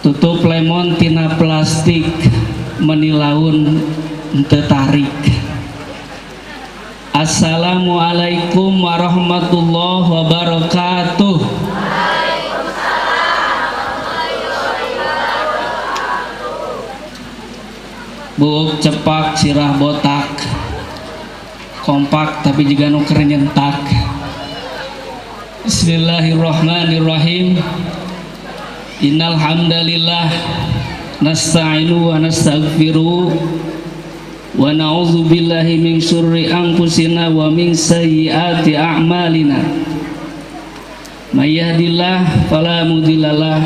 tutup lemon tina plastik menilaun henteu tarik. Assalamualaikum warahmatullahi wabarakatuh. Buuk cepak sirah botak, kompak tapi juga nuker nyentak. Bismillahirrahmanirrahim. Innal hamdalillah nasta'inu wa nastaghfiru wa na'udzu billahi min syurri anfusina wa min sayyiati a'malina. May yahdihillahu fala mudhillalah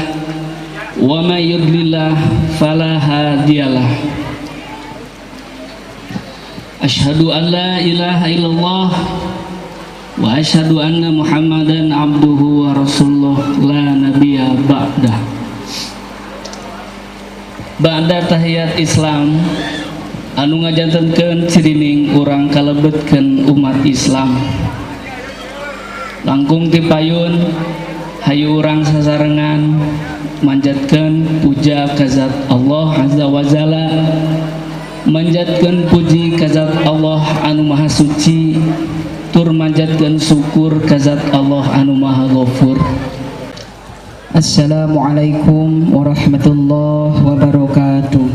wa may yudlillah fala hadiyalah. Asyhadu an la ilaha illallah wa asyhadu anna Muhammadan abduhu wa rasuluh la nabiyya ba'dah. Ba'da tahiyat Islam anu ngajantenkeun cirining urang kalebetkeun umat Islam. Langkung ti payun hayu urang sasarengan manjatkeun puja ka Zat Allah azza wa jalla, manjatkeun puji ka Zat Allah anu maha suci, tur manjatkeun syukur ka Zat Allah anu maha ghafur. Assalamualaikum warahmatullahi wabarakatuh.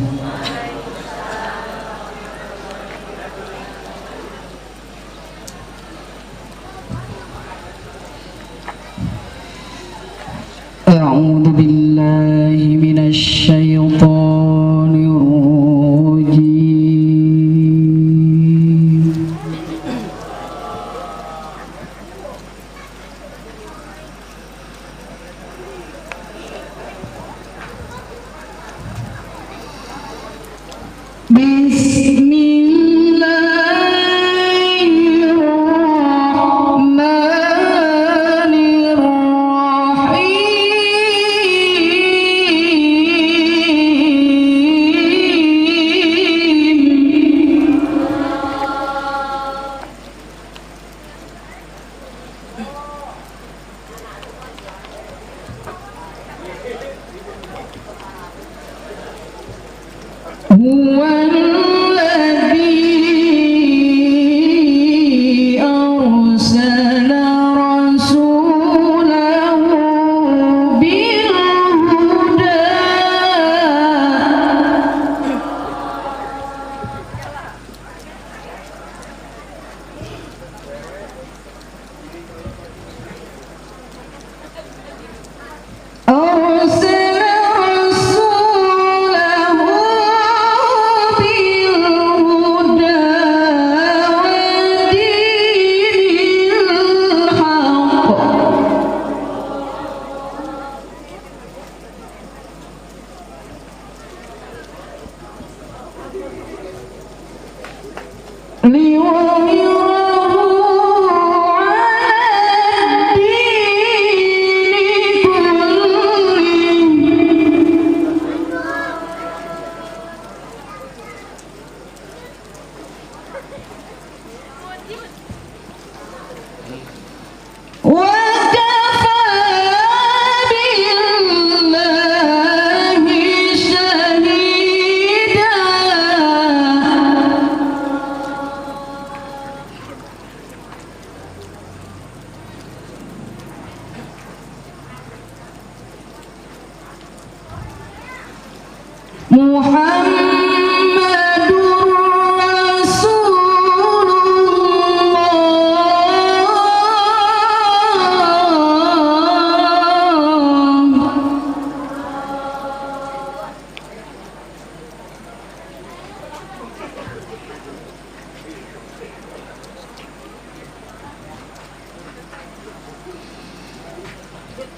A'udzu billahi minasy syaithanir rajim.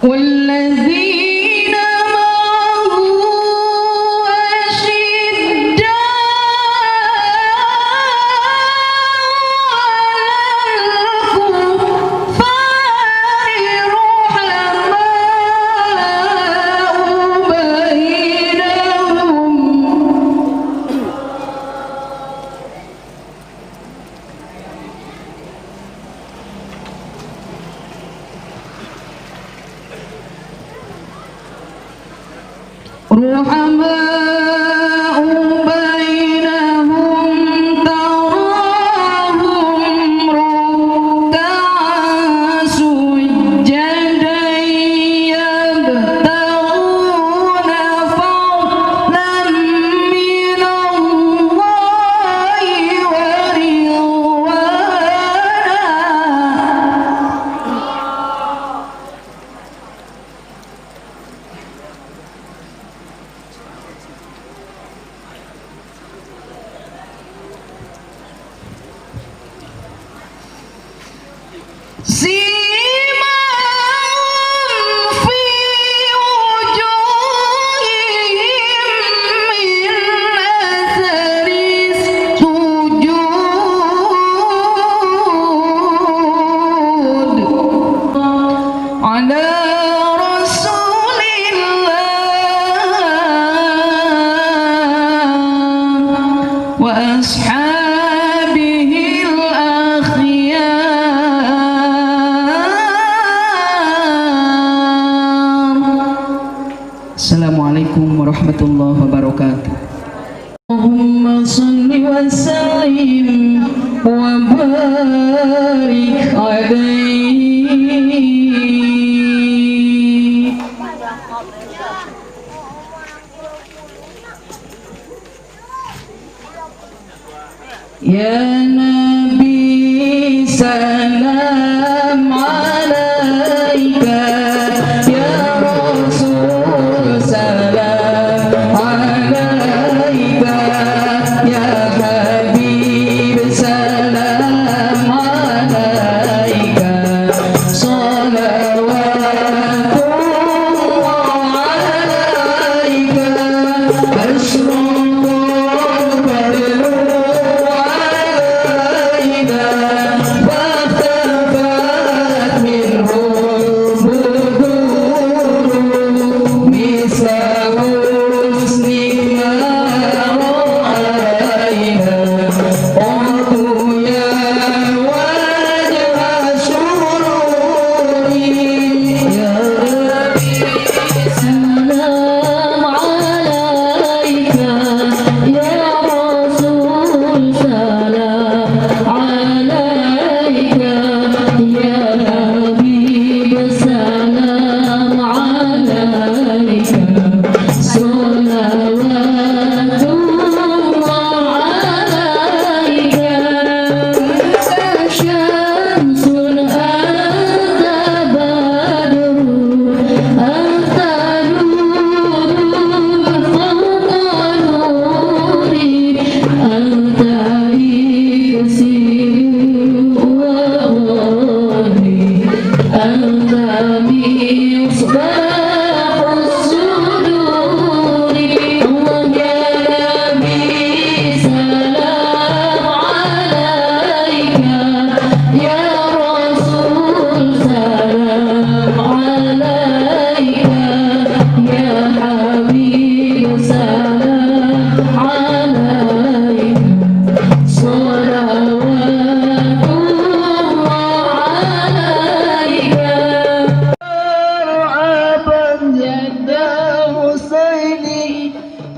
والذين معه أشداء Assalamualaikum warahmatullahi wabarakatuh. Allahumma salli wa sallim wa barik alaihi. Ya Nabi salam alaika, ya Rasul salam alaika, ya Habib salam alaika, salawatullah alaika, asyraqul badru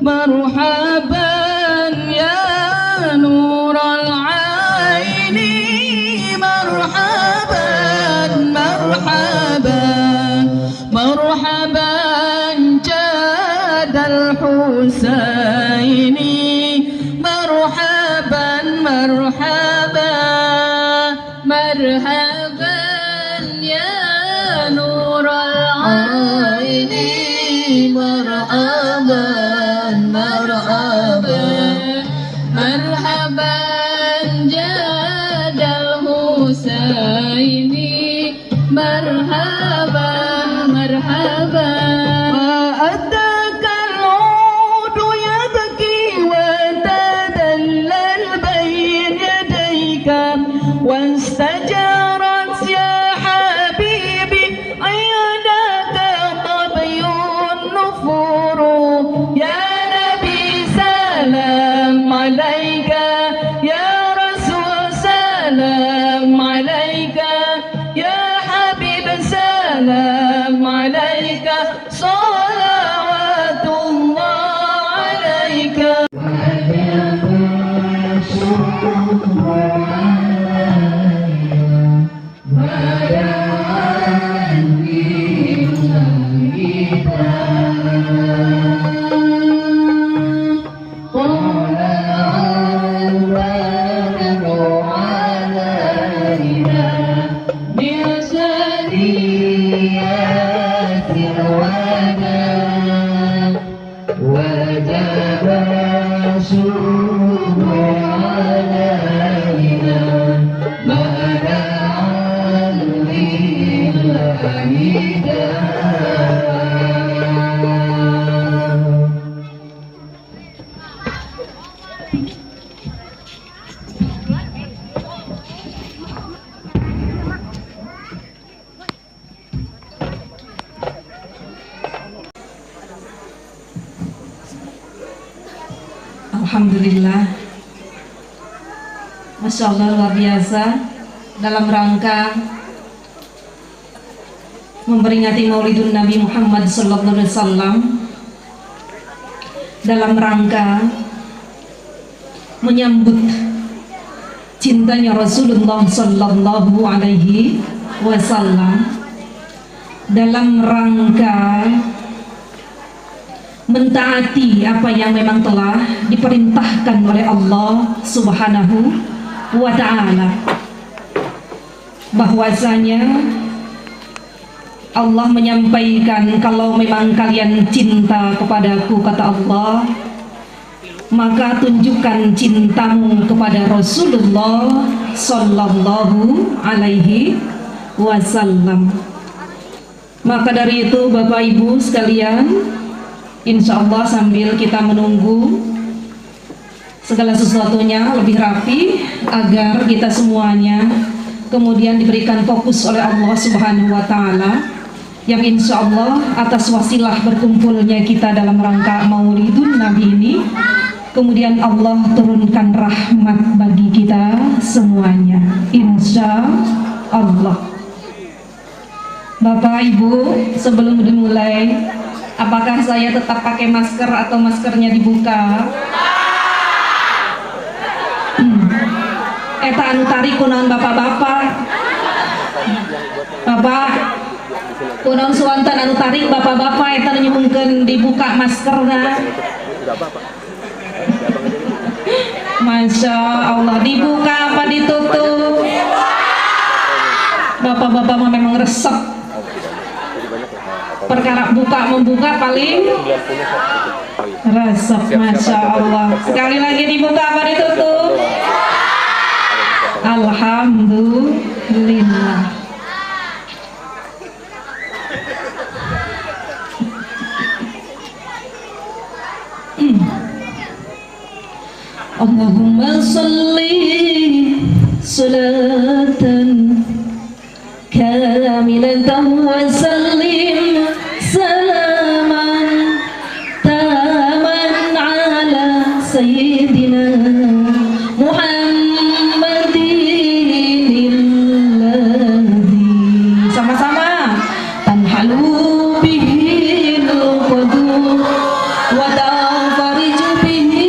marhaban ya nural aini, marhaban marhaban marhaban jadal husaini, marhaban marhaban marhaban ya nural aini, marhaban marhaban marhaban jadal husaini, marhaban marhaban. وأتاك العود يبكي وتدلل بين يديك واستجارت يا حبيبي عينك طبي النفور. يا نبي سلام عليك، يا رسول سلام عليك، يا حبيب سلام عليك، صلوات الله عليك. وجب Alhamdulillah, Masya Allah, luar biasa. Dalam rangka memperingati Maulidun Nabi Muhammad Sallallahu Alaihi Wasallam, dalam rangka menyambut cintanya Rasulullah Sallallahu Alaihi Wasallam, dalam rangka mentaati apa yang memang telah diperintahkan oleh Allah Subhanahu wa Ta'ala, bahwasanya Allah menyampaikan, kalau memang kalian cinta kepadaku, kata Allah, maka tunjukkan cintamu kepada Rasulullah Sallallahu Alaihi Wasallam. Maka dari itu Bapak Ibu sekalian, insya Allah sambil kita menunggu segala sesuatunya lebih rapi, agar kita semuanya kemudian diberikan fokus oleh Allah Subhanahu wa Ta'ala, yang insya Allah atas wasilah berkumpulnya kita dalam rangka Maulidun Nabi ini, kemudian Allah turunkan rahmat bagi kita semuanya, insya Allah. Bapak Ibu, sebelum dimulai, apakah saya tetap pakai masker atau maskernya dibuka? Eta anu tarik kunaon bapak-bapak? Bapak, kunaon suantan anu tarik bapak-bapak? Eta nyumbungkeun dibuka maskerna. Masya Allah, dibuka apa ditutup? Bapak-bapak memang resep. Perkara buka membuka paling resep. Masya Allah. Sekali lagi, dibuka apa ditutup? Alhamdulillah. Allahumma salli salatan kamilatan wa sallim salaman taman ala sayyidina Muhammadin alladhi sama-sama tanhalu bihi al-qadum wa tafariju bihi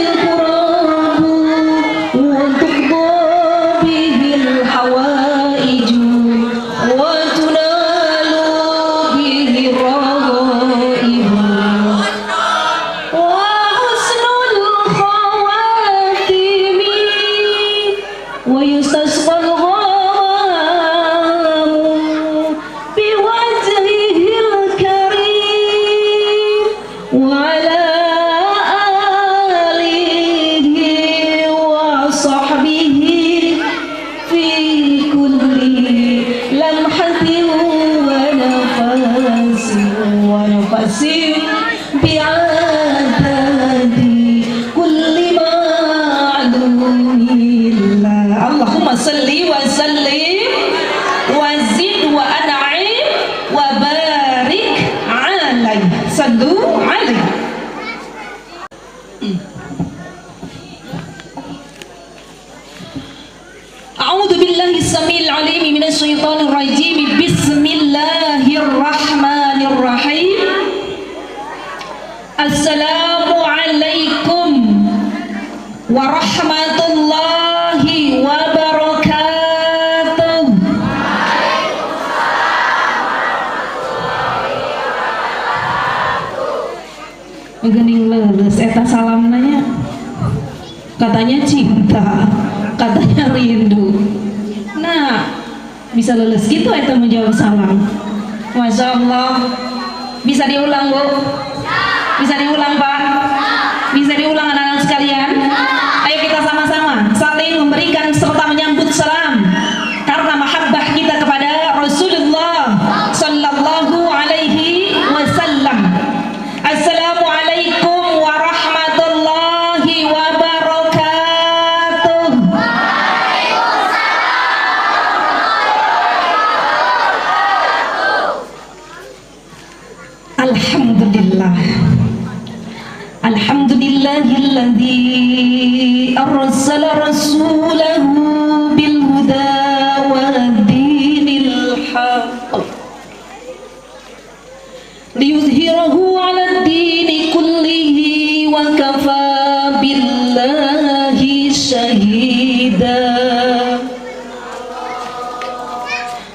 al-qurabu wa tuqda bihi al-hawaiju wa tunalu bihi ar-ragaibu wa husnul khawatimi wa yustasqal ghamamu biwajhihil karim wa ala alihi wa sahbihi fi kulli lamhatin wa nafasin bi'adadi kulli ma'lumillah. Allahumma salli wa sallim wa zid wa an'im wa barik alaih. Sallu alaih. A'udzu billahi samil alim minasy syaithanir rajim. Bismillahirrahmanirrahim. Assalamualaikum warahmatullahi wabarakatuh. Gening leuleus eta salamna, katanya cinta, katanya rindu. Nah, bisa lulus gitu eta menjawab salam. Masya Allah. Bisa diulang, Bu? Bisa diulang, Pak? Bisa diulang, anak-anak sekalian? Ayo kita sama-sama saling memberikan serta menyambut salam, karena mahabbah kita kepada Rasulullah Sallallahu Alaihi Wasallam. Assalamualaikum warahmatullahi wabarakatuh. Alhamdulillahilladzi arsala rasulahu bil huda wa dinil haqq liyuzhirahu 'ala ad-dini kullihi wa kafa billahi shahida.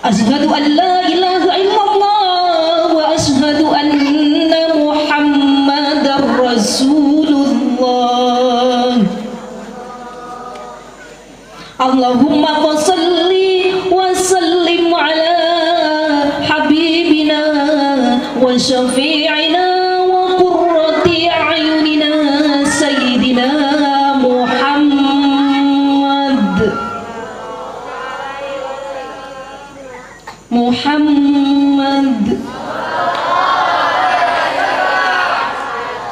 Asyhadu an la ilaha illallah wa asyhadu anna Muhammadar Rasulullah. Allahumma shalli wa sallim ala habibina wa syafi'ina wa qurrati a'yunina sayyidina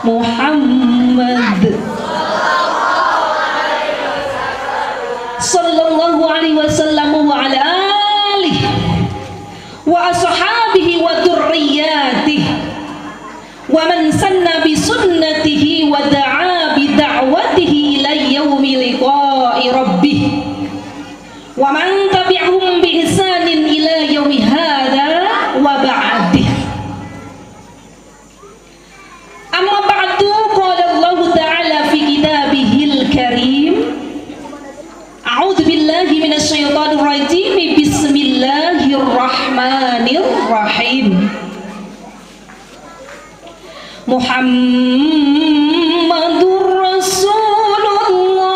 Muhammad sallallahu alaihi wasallam wa ala alihi wa ashabihi wa dzurriyyatihi wa man sanna bi sunnatihi wa da'a bi da'watihi ila yaumi liqa'i rabbih wa man tabi'ahum bi ihsanin ila yaumi hadza wa ba'dih. Amma ba'du, qala Allah ta'ala fi kitabihil karim, a'udzu billahi minasy syaithanir rajim, bismillahirrahmanirrahim. Muhammadur Rasulullah.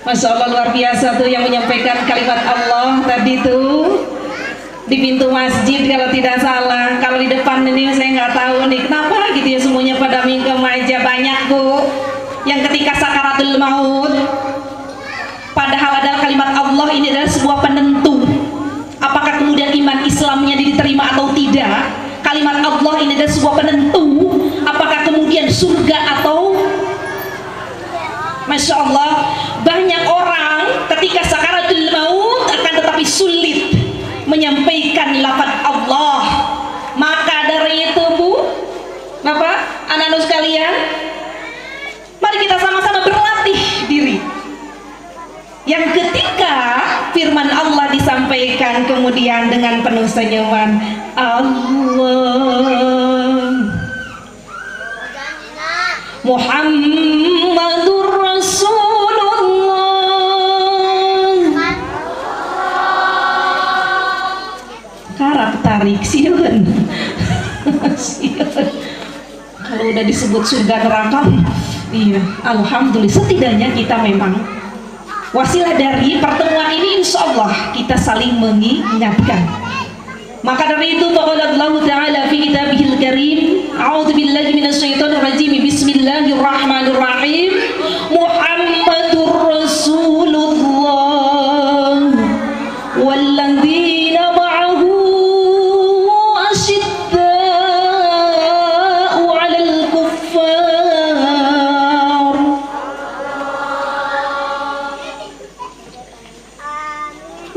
Masya Allah, luar biasa tuh yang menyampaikan kalimat Allah tadi tuh di pintu masjid kalau tidak salah. Kalau di depan ini saya nggak tahu nih kenapa gitu ya, semuanya pada mingkem aja. Banyak Bu yang ketika sakaratul maut, padahal adalah kalimat Allah ini adalah sebuah penentu apakah kemudian iman Islamnya diterima atau tidak. Kalimat Allah ini adalah sebuah penentu apakah kemudian surga atau. Masya Allah, banyak orang ketika sakaratul maut akan tetapi sulit menyampaikan lafaz Allah. Maka dari itu Bu, Bapak, anak-anak sekalian, mari kita sama-sama berlatih diri. Yang ketika firman Allah disampaikan kemudian dengan penuh senyuman, Allah Muhammadur Rasulullah. Karap tarik siun. Kalau udah disebut surga neraka, iya, alhamdulillah. Setidaknya kita memang wasilah dari pertemuan ini, insya Allah kita saling mengingatkan. Maka dari itu faqala Allah Ta'ala fi kitabihil karim, a'udzu billahi minasyaitonir rajim, bismillahirrahmanirrahim. Muhammadur Rasulullah walladzina ma'ahu asyidda'u 'alal kuffar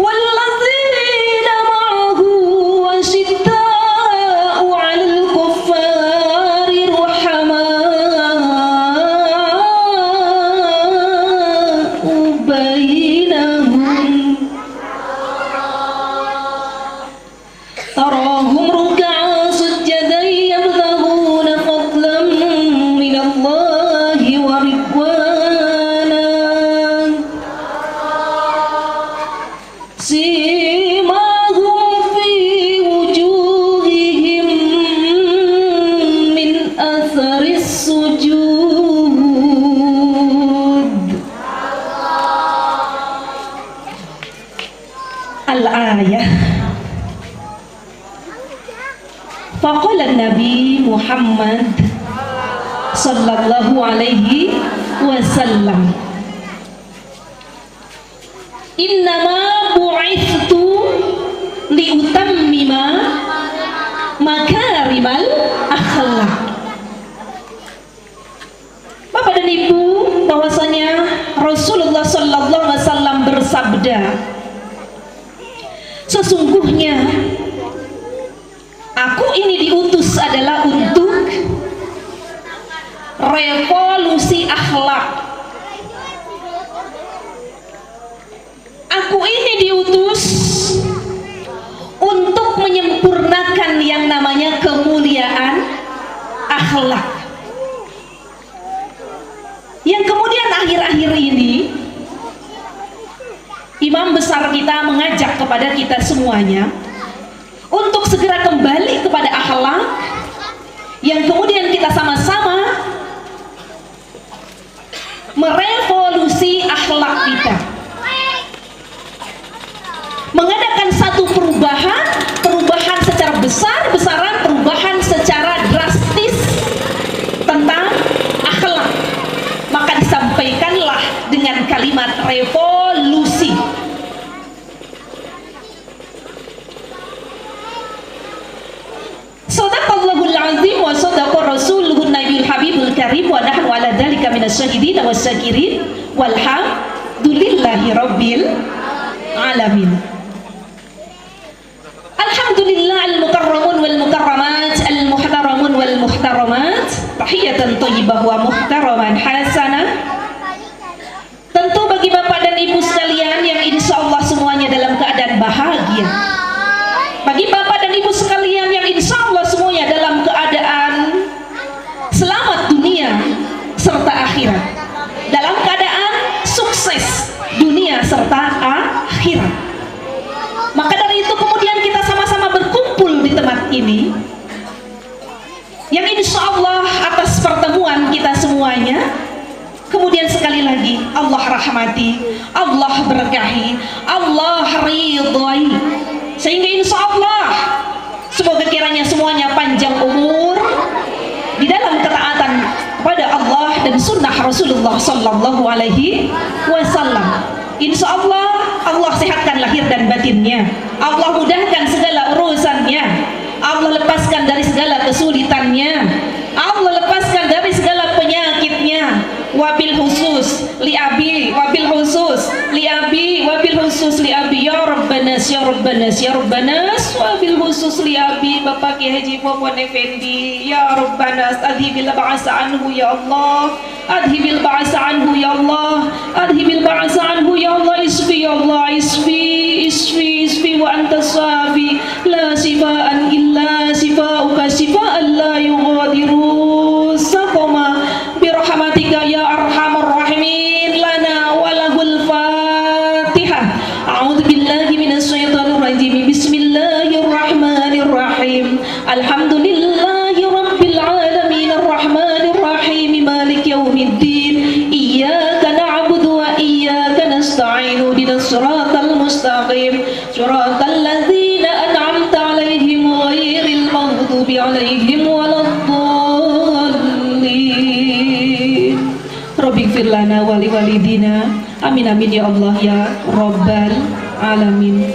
walladzina ma'ahu asyidda'u 'alal kuffari ruhama'u bainahum tarahum ruk'an sujjadan yabtaghuna fadlan minallahi wa ridwana simahum fi wujuhihim min atharis sujud. Al-ayah. Faqala Nabi Muhammad sallallahu alaihi wasallam, innama bu'ithtu liutammima makarimal akhlak. Bapak dan Ibu, bahwasanya Rasulullah sallallahu alaihi wasallam bersabda, sesungguhnya aku ini diutus adalah untuk revolusi akhlak. Aku ini diutus untuk menyempurnakan yang namanya kemuliaan akhlak. Yang kemudian akhir-akhir ini imam besar kita mengajak kepada kita semuanya untuk segera kembali kepada akhlak, yang kemudian kita sama-sama merevolusi akhlak kita, mengadakan satu perubahan secara besar-besaran, perubahan secara drastis tentang akhlak. Maka disampaikanlah dengan kalimat revolusi. Shadaqallahul azim wa shadaqa rasuluhun nabiyul habibul karim wa nahnu ala dzalika minasyahidin wasyakirin walhamdulillahi rabbil alamin. Alhamdulillah al-mukarramun wal mukarramat al-muhtaramun wal muhtaramat tahiyatan thayyibah wa muhtaraman hasanah. Tentu bagi Bapak dan Ibu sekalian yang insya Allah semuanya dalam keadaan bahagia, bagi Bapak dan Ibu sekalian yang insya Allah semuanya dalam keadaan selamat dunia serta akhirat, dalam keadaan sukses dunia serta akhirat. Maka dari itu kemudian kita sama-sama berkumpul di tempat ini, yang insya Allah atas pertemuan kita semuanya kemudian sekali lagi Allah rahmati, Allah berkahi, Allah ridhai, sehingga insya Allah semoga kiranya semuanya panjang umur di dalam ketaatan kepada Allah dan sunnah Rasulullah Sallallahu Alaihi Wasallam. Insya Allah Allah sehatkan lahir dan batinnya, Allah mudahkan segala urusannya, Allah lepaskan dari segala kesulitannya, Allah lepaskan dari segala penyakitnya. Wabil khusus li abi, wabil khusus li abi, wabil khusus li abi, ya Rabbanas, ya Rabbanas, ya Rabbanas, wabil khusus li abi Bapak Kiai Haji Fofon Effendi, ya Rabbanas, adhibil ba'asa anhu ya Allah, adhibil ba'asa anhu ya Allah, adhibil ba'asa anhu ya Allah, isfi ya Allah, isfi, isfi, isfi wa anta safi, la sifaan illa sifauka, sifaan la yughadiru saqama birahmatika ya arhamar rahimin, lana walahul fatihah. A'udzu billahi minasyaitonir rajim. Bismillahirrahmanirrahim. Alhamdulillahi rabbil alamin arrahmanir rahim maliki yaumiddin. Iyyaka na'budu wa iyyaka nasta'in. Ihdinas siratal mustaqim. Siratal ladzina an'amta 'alaihim ghairil maghdubi 'alaihim waladdallin. Rabbighfir lana wa liwalidina. Amin amin ya Allah ya Rabbal alamin.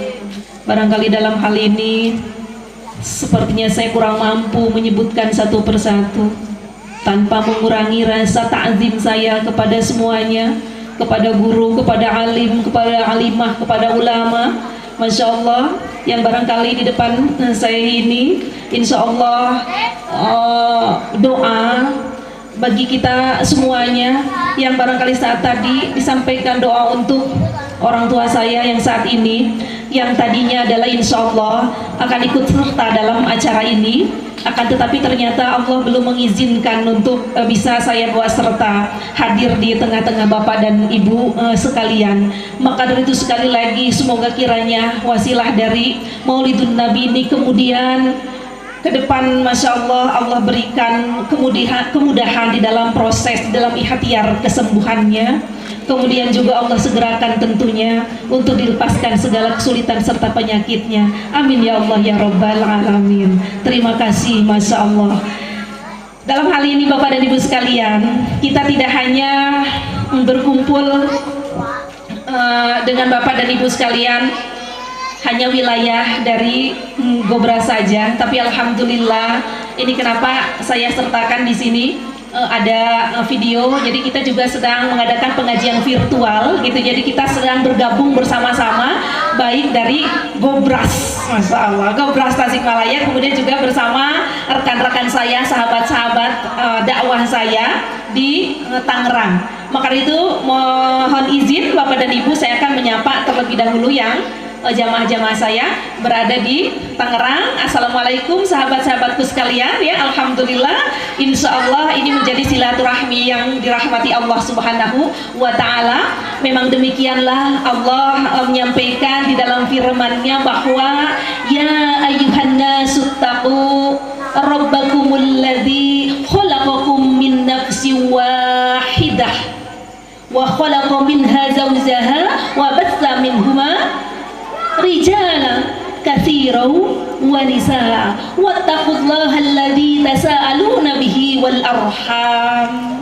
Barangkali dalam hal ini sepertinya saya kurang mampu menyebutkan satu persatu, tanpa mengurangi rasa ta'zim saya kepada semuanya, kepada guru, kepada alim, kepada alimah, kepada ulama, Masya Allah, yang barangkali di depan saya ini insya Allah doa bagi kita semuanya, yang barangkali saat tadi disampaikan doa untuk orang tua saya yang saat ini, yang tadinya adalah insya Allah akan ikut serta dalam acara ini, akan tetapi ternyata Allah belum mengizinkan untuk bisa saya bawa serta hadir di tengah-tengah Bapak dan Ibu sekalian. Maka dari itu sekali lagi semoga kiranya wasilah dari Maulidun Nabi ini kemudian ke depan Masya Allah Allah berikan kemudahan di dalam proses, dalam ikhtiar kesembuhannya. Kemudian juga Allah segerakan tentunya untuk dilepaskan segala kesulitan serta penyakitnya. Amin ya Allah ya Rabbal alamin. Terima kasih Masya Allah. Dalam hal ini Bapak dan Ibu sekalian, kita tidak hanya berkumpul dengan Bapak dan Ibu sekalian hanya wilayah dari Gobra saja, tapi alhamdulillah ini kenapa saya sertakan di sini, ada video, jadi kita juga sedang mengadakan pengajian virtual gitu, jadi kita sedang bergabung bersama-sama, baik dari Gobras, Masya Allah, Gobras Tasikmalaya, kemudian juga bersama rekan-rekan saya, sahabat-sahabat dakwah saya di Tangerang. Maka itu mohon izin Bapak dan Ibu, saya akan menyapa terlebih dahulu yang jamaah-jamaah saya berada di Tangerang. Assalamualaikum sahabat-sahabatku sekalian ya. Alhamdulillah, insya Allah ini menjadi silaturahmi yang dirahmati Allah Subhanahu wa Ta'ala. Memang demikianlah Allah menyampaikan di dalam firman-Nya bahwa ya ayyuhan nasu taqu rabbakumul ladzi khalaqakum min nafsin wahidah wa khalaqa minha zawjaha wa batha minhuma rijalan katsiran wa nisaa wattaqullaha alladzi tasaaluna bihi wal arham.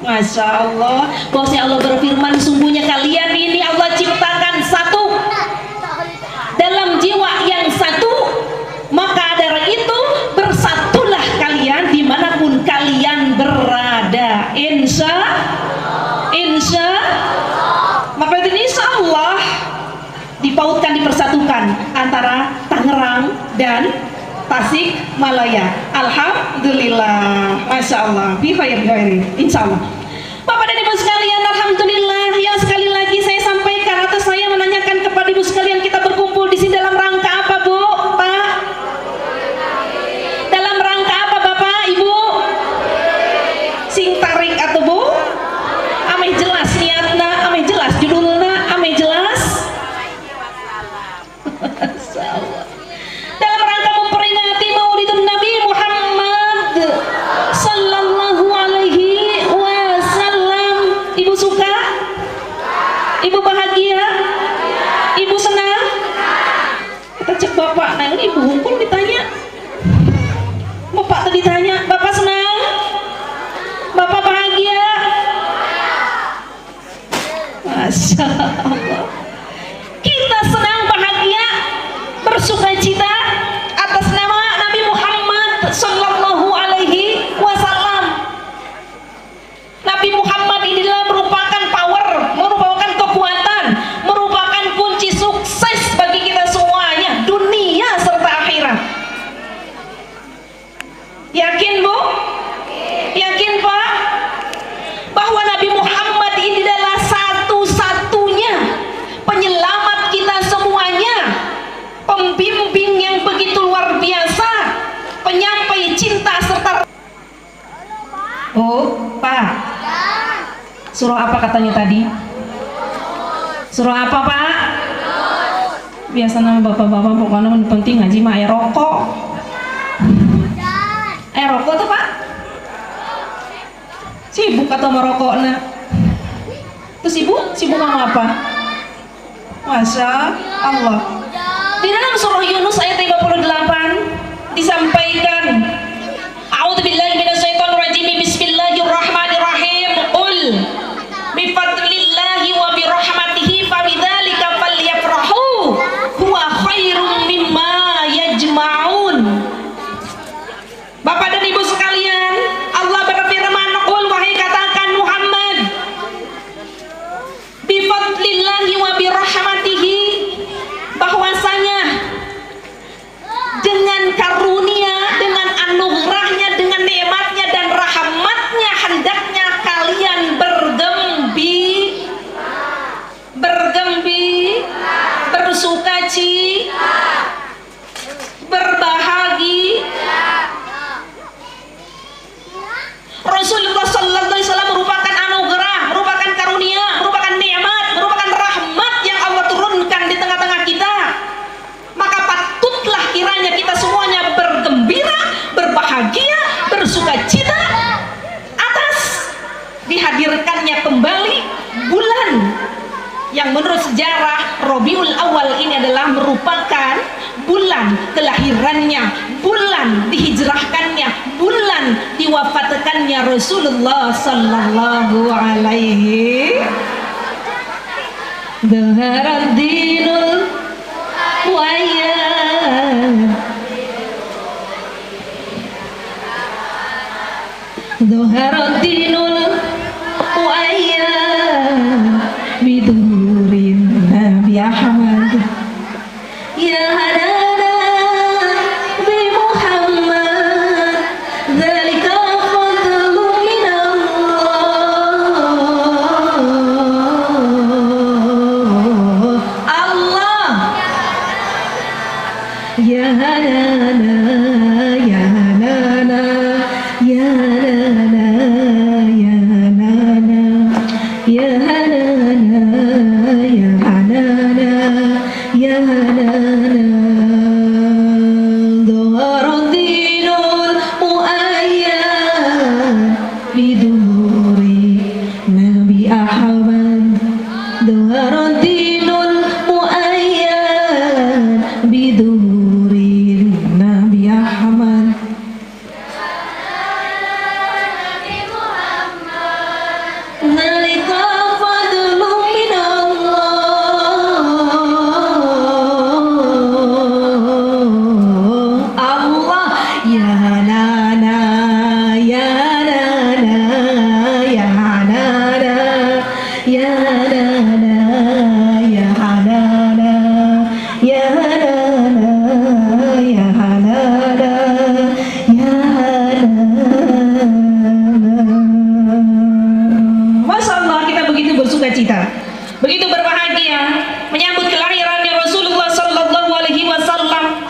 Masya Allah, bahwasanya Allah berfirman, sungguhnya kalian ini Allah ciptakan satu dalam jiwa yang satu, maka dari itu bersatulah kalian dimanapun kalian berada. Insya maka itu insya Allah dipautkan, dipersatukan antara Tangerang dan Tasikmalaya. Alhamdulillah, Masya Allah, bi khair, insya Allah. Bapak dan Ibu sekalian, Alhamdulillah, ya sekali lagi saya sampaikan atau saya menanyakan kepada Ibu sekalian, kita berkumpul di sini dalam rangka apa, Bu, Pak? Dalam rangka apa, Bapak, Ibu? Sing tarik atau Bu? Ameh jelas niatna, ameh jelas judulna, ameh jelas. Dalam rangka memperingati Maulidun Nabi Muhammad sallallahu alaihi wasallam. Ibu suka? Ibu bahagia? Ibu senang? Kita cek Bapak, nah ini Ibu Hungkul ditanya. Bapak tadi ditanya, Bapak senang? Bapak bahagia? Masya Allah. Kita senang, bahagia, bersukacita atas nama Nabi Muhammad sallallahu alaihi wasallam. Nabi Muhammad inilah merupakan power, merupakan kekuatan, merupakan kunci sukses bagi kita semuanya, dunia serta akhirat. Yakin, Bu? Yakin, Pak? Bahwa Nabi Muhammad ini adalah satu-satunya penyelamat kita semuanya, pembimbing yang begitu luar biasa, penyampai cinta serta. Oh, Pak. Surah apa katanya tadi? Surah apa, Pak? Biasa nama bapak-bapak pokoknya penting ngaji mah air rokok. Air rokok tuh, Pak? Sibuk atau merokoknya? Terus Ibu sibuk sama apa? Masya Allah. Di dalam surah Yunus ayat 58 disampaikan, a'udzubillahi minasyaitonir rajim, bismillahirrahmanirrahim, qul bifadlillahi wa birahmatihi fabidzalika falyafrahu huwa khairum mimma yajma'un. Bapak dan Ibu sekalian, Allah berfirman, qul, wahai katakan Muhammad, bifadlillahi wa birahmatihi, bahwasanya dengan karunia, dengan anugerahnya, dengan nikmatnya dan rahmatnya, hendaknya kalian bersukacita, berbahagia. Rasulullah sallallahu alaihi wasallam merupakan anugerah, merupakan karunia, merupakan nikmat, merupakan rahmat yang Allah turunkan di tengah-tengah kita. Maka patutlah kiranya kita semuanya bergembira, berbahagia, bersukacita atas dihadirkannya kembali bulan yang menurut sejarah Rabiul Awal ini adalah merupakan bulan kelahirannya, bulan dihijrahkannya, bulan diwafatkannya Rasulullah sallallahu alaihi Dhaharadinul wayah Dhuharaddinul mu'ayyan bidurin Nabi Ahmad ya hadana bi Muhammad dzalika fadlu minallah Allah ya hadana ya hadana ya hadana ya hadana ya hadana ya hadana ya hadana dhuharaddinul mu'ayyan biduri Nabi Ahmad dhuharaddinul mu'ayyan biduri Nabi Ahmad Dzalika fadlu minallah Allah ya nana ya nana ya nana ya nana ya nana ya nana ya nana ya Masya Allah, kita begitu bersuka cita, begitu berbahagia menyambut kelahirannya Rasulullah Sallallahu Alaihi Wasallam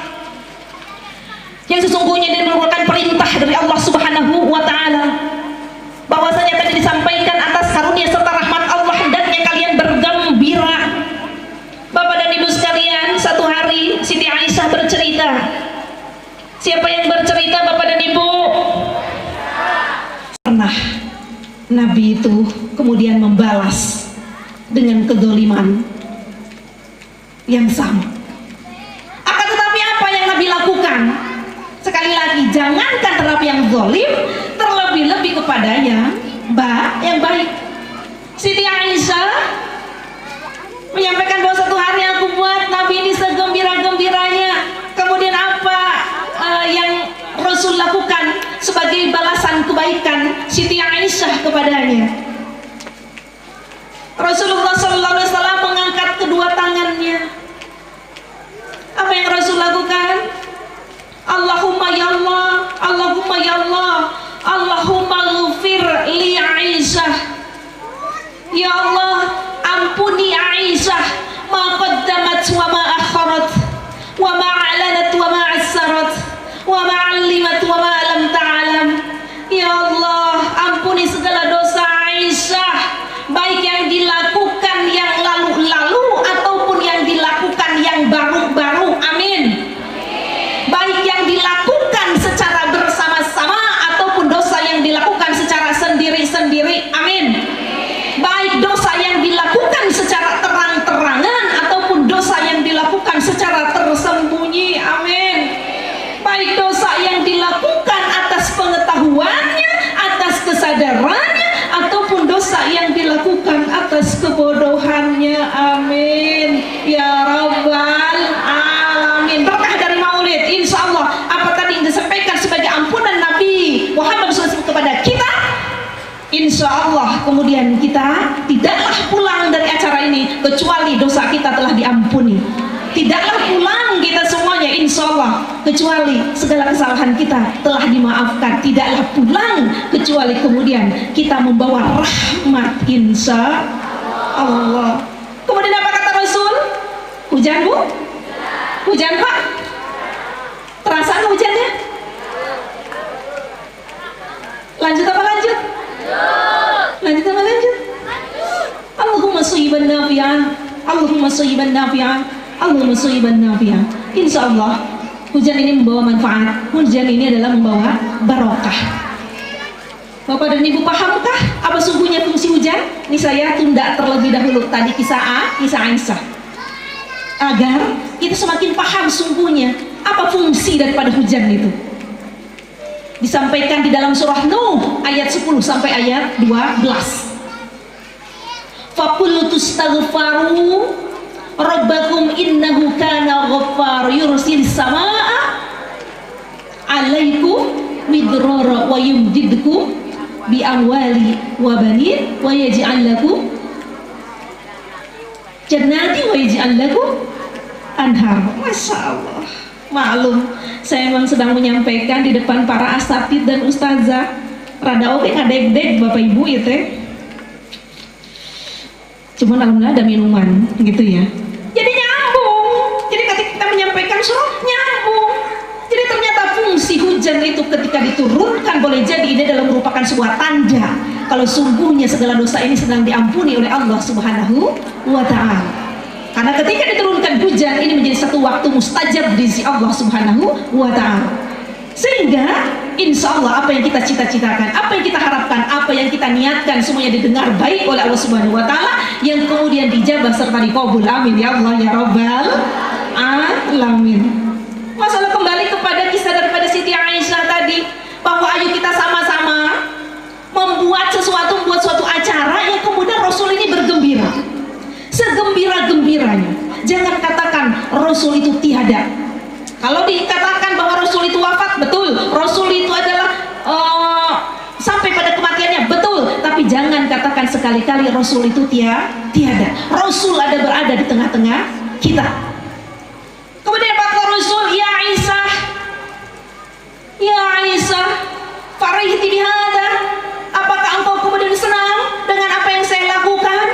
yang sesungguhnya dia merupakan perintah dari Allah Subhanahu Wa Taala bahwasanya tadi disampaikan atas karunia serta rahmat Allah hendaknya kalian bergembira. Bapak dan Ibu sekalian, satu hari Siti Aisyah bercerita. Siapa yang bercerita, Bapak dan Ibu? Pernah Nabi itu kemudian membalas dengan kedoliman yang sama. Akan tetapi apa yang Nabi lakukan? Sekali lagi, jangankan terhadap yang zalim, terlebih-lebih kepada yang baik. Siti Aisyah menyampaikan bahwa satu hari aku buat Nabi ini segembira-gembiranya. Kemudian apa yang Rasul lakukan sebagai balasan kebaikan Siti Aisyah kepadanya? Rasulullah SAW mengangkat kedua tangannya. Apa yang Rasul lakukan? Allahumma ya Allah, Allahumma ya Allah, Allahumma ghfir li Aisyah. Ya Allah, ampuni Aisyah ma qaddamat wa ma akharat wa ma a'lanat wa ma assarat wa ma 'allimat wa ma lam ta'lam. Ya Allah, ampuni segala dosa Aisyah, baik yang dilakukan yang lalu-lalu ataupun yang dilakukan yang baru-baru. Amin. Baik yang dilakukan secara bersama-sama ataupun dosa yang dilakukan secara sendiri-sendiri. Amin. Baik dosa yang dilakukan secara terang-terangan ataupun dosa yang dilakukan secara tersembunyi. Amin. Baik dosa yang dilakukan atas pengetahuannya, atas kesadarannya, ataupun dosa yang dilakukan atas kebodohannya. Amin ya Rabbal Alamin. Berkah dari Maulid, insya Allah apa tadi yang disampaikan sebagai ampunan Nabi Muhammad SAW kepada kita, insya Allah kemudian kita tidaklah pulang dari acara ini kecuali dosa kita telah diampuni. Tidaklah pulang kita semuanya insya Allah kecuali segala kesalahan kita telah dimaafkan. Tidaklah pulang kecuali kemudian kita membawa rahmat insya Allah. Kemudian apa kata Rasul? Hujan Bu? Hujan Pak? Terasa nggak hujannya? Lanjut apa lanjut? Lanjut apa lanjut? Allahumma shayyiban nafi'an, Allahumma shayyiban nafi'an, Allahumma shayyiban nafi'an. Insya Allah hujan ini membawa manfaat. Hujan ini adalah membawa barokah. Bapak dan Ibu pahamkah apa sungguhnya fungsi hujan? Ini saya tunda terlebih dahulu tadi kisah Aisyah, agar kita semakin paham sungguhnya apa fungsi daripada hujan itu. Disampaikan di dalam surah Nuh ayat 10 sampai ayat 12. Faqul tastaghfiru rabbakum innahu kana ghaffar yursil samaa 'alaikum midrara wa yumdidkum bi amwali wa banin wa yaj'al lakum jannati wa yaj'al lakum anhar. Masya Allah. Maklum, saya memang sedang menyampaikan di depan para asatid dan ustazah. Rada oke ngadeg-deg Bapak Ibu ya teh. Cuman alhamdulillah ada minuman gitu ya. Jadi nyambung. Jadi ketika kita menyampaikan surah nyambung. Jadi ternyata fungsi hujan itu ketika diturunkan boleh jadi ini adalah merupakan sebuah tanda kalau sungguhnya segala dosa ini sedang diampuni oleh Allah Subhanahu wa Ta'ala. Karena ketika diturunkan hujan ini menjadi satu waktu mustajab di sisi Allah Subhanahu wa Ta'ala. Sehingga insya Allah apa yang kita cita-citakan, apa yang kita harapkan, apa yang kita niatkan semuanya didengar baik oleh Allah Subhanahu wa Ta'ala, yang kemudian dijabah serta dikabul. Amin ya Allah ya Rabbal alamin. Masalah kembali kepada kisah daripada Siti Aisyah tadi, bahwa ayo kita sama-sama membuat suatu acara yang kemudian Rasul ini bergembira segembira-gembiranya. Jangan katakan Rasul itu tiada. Kalau dikatakan bahwa Rasul itu wafat, betul. Rasul itu adalah sampai pada kematiannya, betul. Tapi jangan katakan sekali-kali Rasul itu tiada. Rasul ada berada di tengah-tengah kita. Kemudian kata Rasul, ya Aisyah, farihti bihada. Apakah engkau kemudian senang dengan apa yang saya lakukan?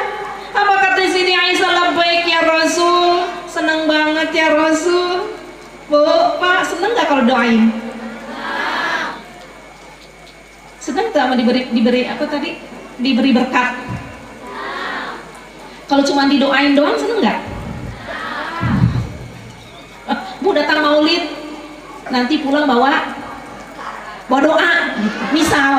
Apa kata Siti Aisyah? Labbaik ya Rasul. Senang banget ya Rasul. Bu, Pak, senang gak kalau doain? Senang gak sama diberi apa tadi? Diberi berkat? Kalau cuma didoain doang senang gak? Bu datang maulid, nanti pulang bawa doa, misal.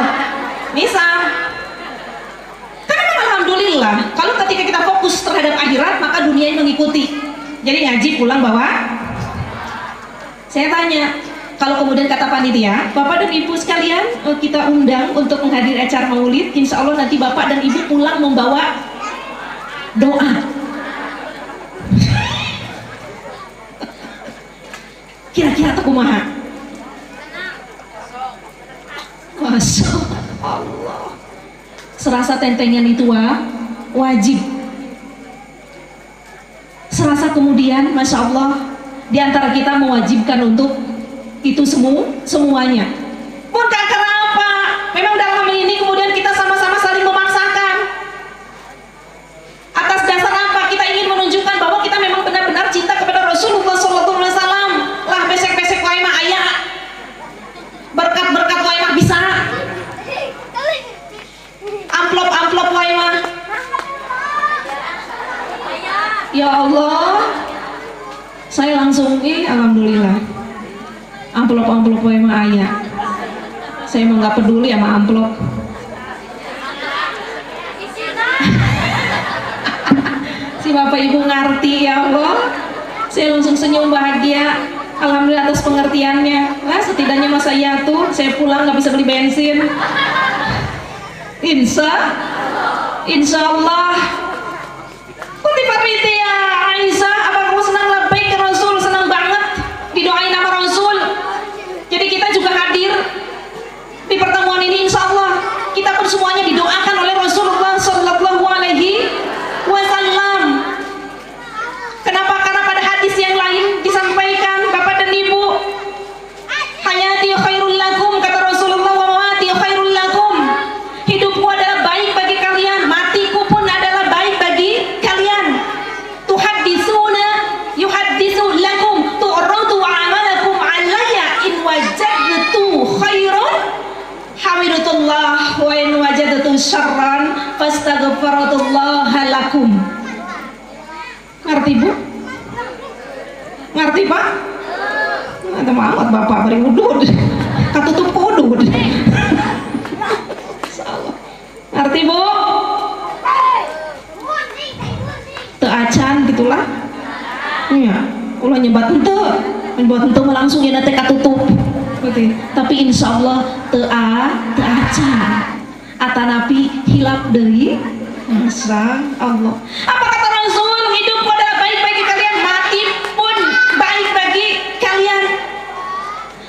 Karena alhamdulillah, kalau ketika kita fokus terhadap akhirat, maka dunia ini mengikuti. Jadi ngaji pulang bawa. Saya tanya, kalau kemudian kata panitia, Bapak dan Ibu sekalian, kita undang untuk menghadiri acara maulid, insya Allah nanti Bapak dan Ibu pulang membawa doa. Kira-kira tak kumaha? Masya Allah. Serasa tentengan itu wajib. Serasa kemudian, Masya Allah, di antara kita mewajibkan untuk itu semuanya. Bukan karena apa? Memang dalam hal ini kemudian kita sama-sama saling memaksakan. Atas dasar apa? Kita ingin menunjukkan bahwa kita memang benar-benar cinta kepada Rasulullah SAW. Lah besek-besek wae mah aya. Berkat-berkat wae mah bisa. Amplop-amplop wae mah. Ya Allah. Saya langsung alhamdulillah. Amplop wae mah aya. Saya mah nggak peduli sama amplop. Si Bapak Ibu ngerti ya Allah. Saya langsung senyum bahagia. Alhamdulillah atas pengertiannya. Nah, setidaknya masa iya tuh saya pulang nggak bisa beli bensin. Insya Allah. Kutipat ya Aisyah, apa kamu senang labbaik ke Rasul? Senang banget didoain nama Rasul. Jadi kita juga hadir di pertemuan ini, insya Allah kita pun semuanya didoakan oleh Rasulullah Sallallahu Alaihi Wasallam. Kenapa? Karena pada hadis yang lain disampaikan, Bapak dan Ibu, hayati khairul lakum, kata Rasulullah, wa mawati khairul lakum. Hidupku adalah baik bagi kalian, matiku pun adalah baik bagi kalian. Tuhaddisuna yuhaddisu lakum tu'radu amalakum alayya in wajadtu khairan hamidutullah wa in wajadtu syarran fastaghfiratullah lakum. Ngerti Bu? Ngerti Pak? Ada maaf Bapak beri udud, katutup udud. Ngerti Bu? Teacan gitulah. Iya, ulah nyebat ente langsung ya nanti katutup. Gitu. Tapi insya Allah teacan. Atanapi hilap dari Masya Allah. Apa kata Rasul? Hidupku adalah baik bagi kalian, mati pun baik bagi kalian.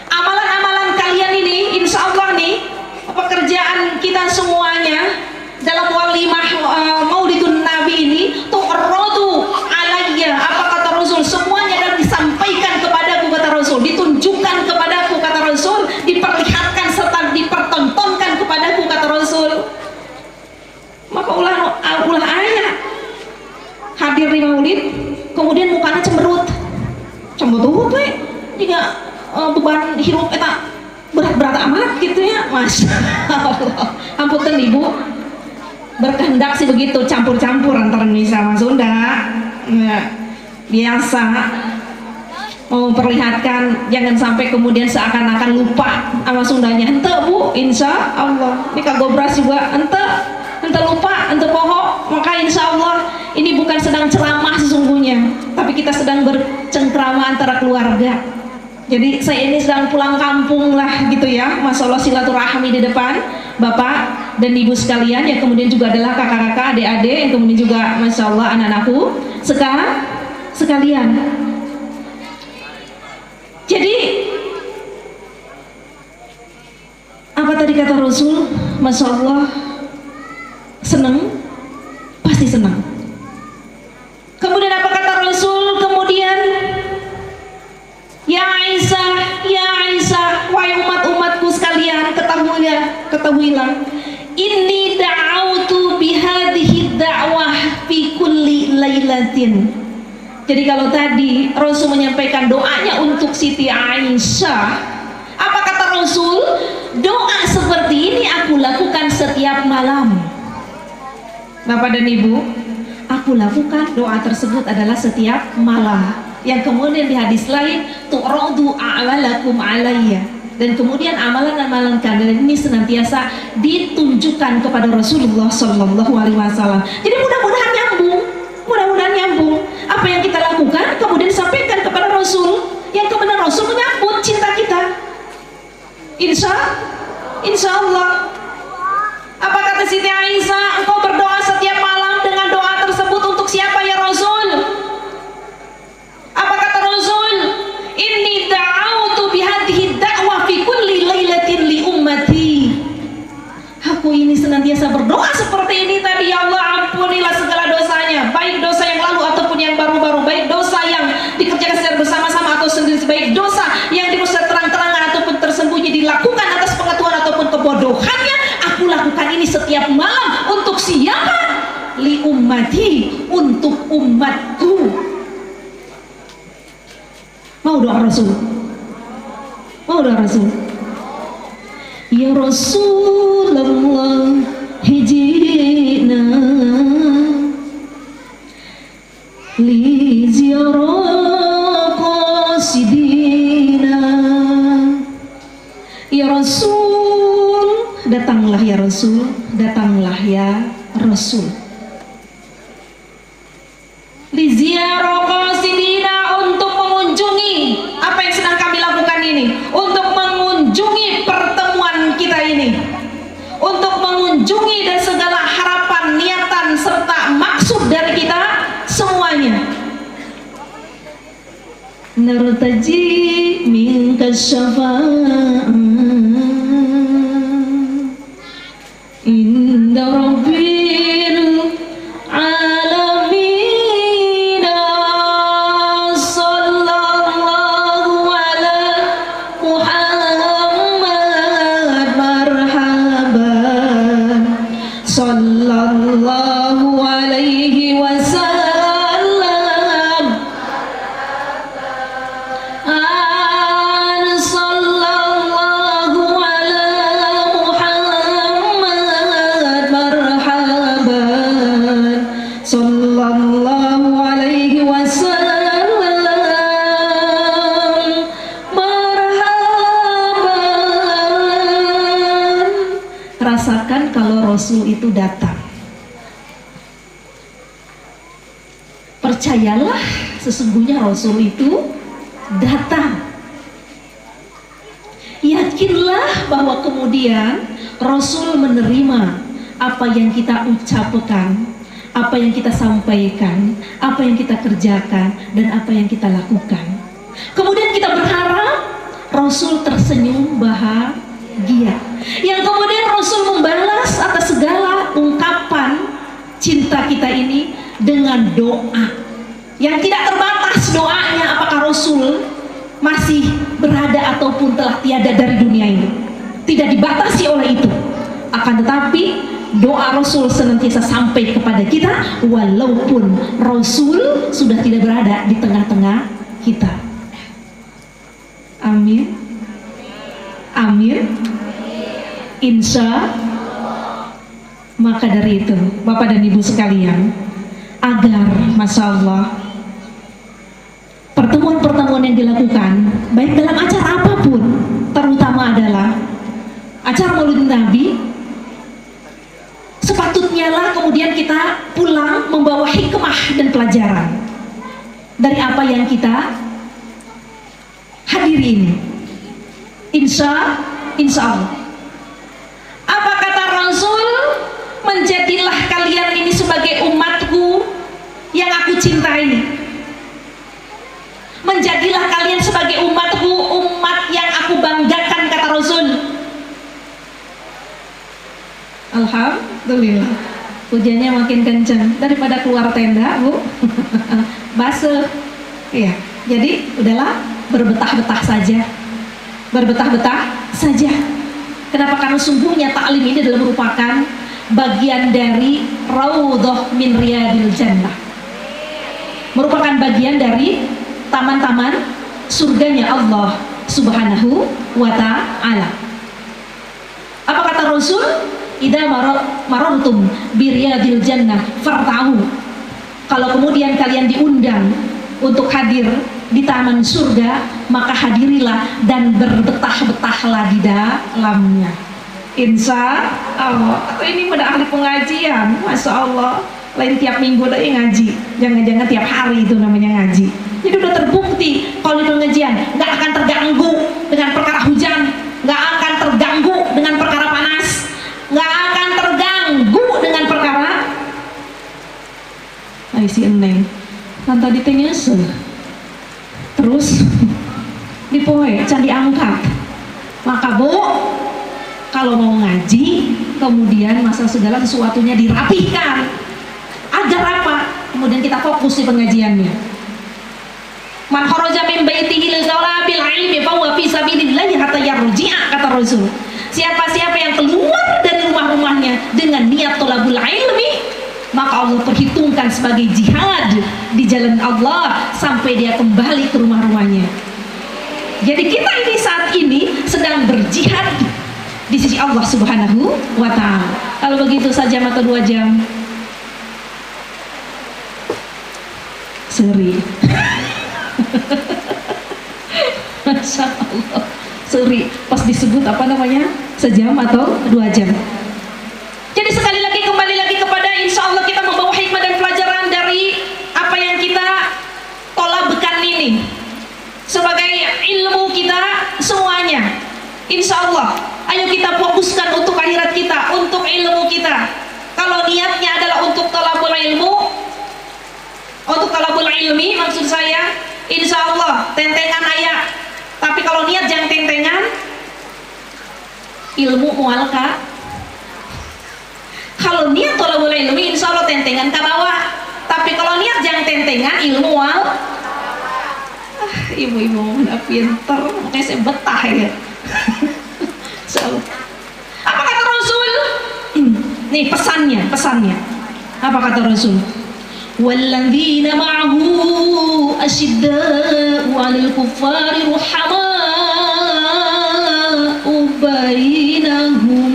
Amalan-amalan kalian ini insya Allah nih, pekerjaan kita Masya Allah. Ampunten Ibu, berkehendak sih begitu, campur-campur antara Indonesia sama Sunda ya, biasa mau memperlihatkan, jangan sampai kemudian seakan-akan lupa sama Sundanya. Ente Bu, insya Allah ini kagobras juga, ente lupa, ente poho. Maka insya Allah ini bukan sedang ceramah sesungguhnya, tapi kita sedang bercengkrama antara keluarga. Jadi saya ini sedang pulang kampung lah gitu ya, Masya Allah, silaturahmi di depan Bapak dan Ibu sekalian, yang kemudian juga adalah kakak-kakak, adik-adik, yang kemudian juga Masya Allah anak-anakku sekalian. Jadi apa tadi kata Rasul? Masya Allah, senang, pasti senang. Kemudian apa kata Rasul? Kemudian ya Aisyah, wahai umat-umatku sekalian, ketahuilah, inni da'autu bihadhihi da'wah fi kulli lailatin. Jadi kalau tadi Rasul menyampaikan doanya untuk Siti Aisyah, apa kata Rasul? Doa seperti ini aku lakukan setiap malam. Bapak dan Ibu, aku lakukan doa tersebut adalah setiap malam. Yang kemudian di hadis lain, tu'radu a'malakum alayya, dan kemudian amalan-amalan kalian ini senantiasa ditunjukkan kepada Rasulullah Shallallahu Alaihi Wasallam. Jadi mudah-mudahan nyambung apa yang kita lakukan kemudian disampaikan kepada Rasul, yang kemudian Rasul menyambut cinta kita. Insya Allah. Apa kata Siti Aisyah? Engkau berdoa setiap malam dengan doa tersebut untuk siapa ya Rasul? Apa kata Rasul? Inni da'autu bihadhihi da'wah fi kulli lailatin li ummati. Aku ini senantiasa berdoa seperti ini tadi, ya Allah ampunilah segala dosanya, baik dosa yang lalu ataupun yang baru-baru, baik dosa yang dikerjakan secara bersama-sama atau sendiri, baik dosa yang dikerjakan terang-terangan ataupun tersembunyi, dilakukan atas pengetahuan ataupun kebodohannya. Aku lakukan ini setiap malam untuk siapa? Li ummati, untuk umatku. Mau doa Rasul? Ya Rasulullah hijina li ziarah qasidina. Ya Rasul, datanglah ya Rasul, datanglah ya Rasul. Li ziarah qasidina, untuk mengunjungi apa yang sedang kami lakukan ini, untuk mengunjungi pertemuan kita ini, untuk mengunjungi dan segala harapan, niatan serta maksud dari kita semuanya. Nartaji minka syafa'ah inda rabbil alamin. Sallallahu ala Muhammad marhaban, sallallahu alaihi wasallam. Sallallahu ala Muhammad marhaban, sallallahu alaihi wasallam marhaban. Rasakan kalau Rasul itu datang. Percayalah, sesungguhnya Rasul itu datang. Yakinlah bahwa kemudian Rasul menerima apa yang kita ucapkan, apa yang kita sampaikan, apa yang kita kerjakan, dan apa yang kita lakukan. Kemudian kita berharap Rasul tersenyum bahagia, yang kemudian Rasul membalas atas segala ungkapan cinta kita ini dengan doa yang tidak terbatas doanya. Apakah Rasul masih berada ataupun telah tiada dari dunia ini, tidak dibatasi oleh itu. Akan tetapi doa Rasul senantiasa sampai kepada kita walaupun Rasul sudah tidak berada di tengah-tengah kita. Amin. Amin. Insya. Maka dari itu Bapak dan Ibu sekalian, agar Masya Allah pertemuan-pertemuan yang dilakukan baik dalam acara apapun, terutama adalah acara Maulid Nabi, sepatutnya lah kemudian kita pulang membawa hikmah dan pelajaran dari apa yang kita hadiri ini. Insya Allah. Apa kata Rasul? Menjadilah kalian ini sebagai umatku yang aku cintai. Menjadilah kalian sebagai umatku, umat yang aku banggakan, kata Rasul. Alhamdulillah, hujannya makin kencang daripada keluar tenda, Bu. Basuh. Iya, jadi udahlah, berbetah-betah saja. Berbetah-betah saja. Kenapa? Karena sungguhnya taklim ini adalah merupakan bagian dari Raudhah min Riyadil Jannah, merupakan bagian dari taman-taman surganya Allah Subhanahu wa ta'ala. Apa kata Rasul? Idza marartum bi Riyadil Jannah farta'u. Kalau kemudian kalian diundang untuk hadir di taman surga, maka hadirilah dan berbetah-betahlah di dalamnya. Insya Allah. Atau ini pada ahli pengajian, Masya Allah, lain tiap minggu lagi ngaji, jangan-jangan tiap hari itu namanya ngaji. Jadi udah terbukti kalau di pengajian nggak akan terganggu dengan perkara hujan, nggak akan terganggu dengan perkara panas, nggak akan terganggu dengan perkara si Eneng kan tadi tenyese terus dipoe can diangkat. Maka Bu, kalau mau ngaji kemudian masa segala sesuatunya dirapihkan agar apa? Kemudian kita fokus di pengajiannya. Man kharaja min baitihi li talabil ilmi fa huwa fi sabilillah hatta yarji'a, kata Rasul. Siapa-siapa yang keluar dari rumah-rumahnya dengan niat thalabul ilmi, maka Allah perhitungkan sebagai jihad di jalan Allah sampai dia kembali ke rumah-rumahnya. Jadi kita ini saat ini sedang berjihad di sisi Allah Subhanahu wa ta'ala. Kalau begitu saja atau 2 jam seri. Masya Allah, seri pas disebut apa namanya, sejam atau 2 jam. Jadi sekali lagi, kembali lagi kepada insya Allah kita membawa hikmah dan pelajaran dari apa yang kita tolabkan ini sebagai ilmu kita semuanya. Insya Allah, ayo kita fokuskan untuk akhirat kita, untuk ilmu kita. Kalau niatnya adalah untuk talabul ilmu, untuk talabul ilmi maksud saya, insya Allah tentengan ayat. Tapi kalau niat jangan tentengan, ilmu mualka. Kalau niat talabul ilmi, insya Allah tentengan ke bawah. Tapi kalau niat jangan tentengan, ilmu wal. Ibu-ibu udah pinter, makanya saya betah ya. Apa kata Rasul? Nih pesannya. Apa kata Rasul? Walladzina ma'ahu asyidda'u 'alal kuffari ruhama'u bainahum.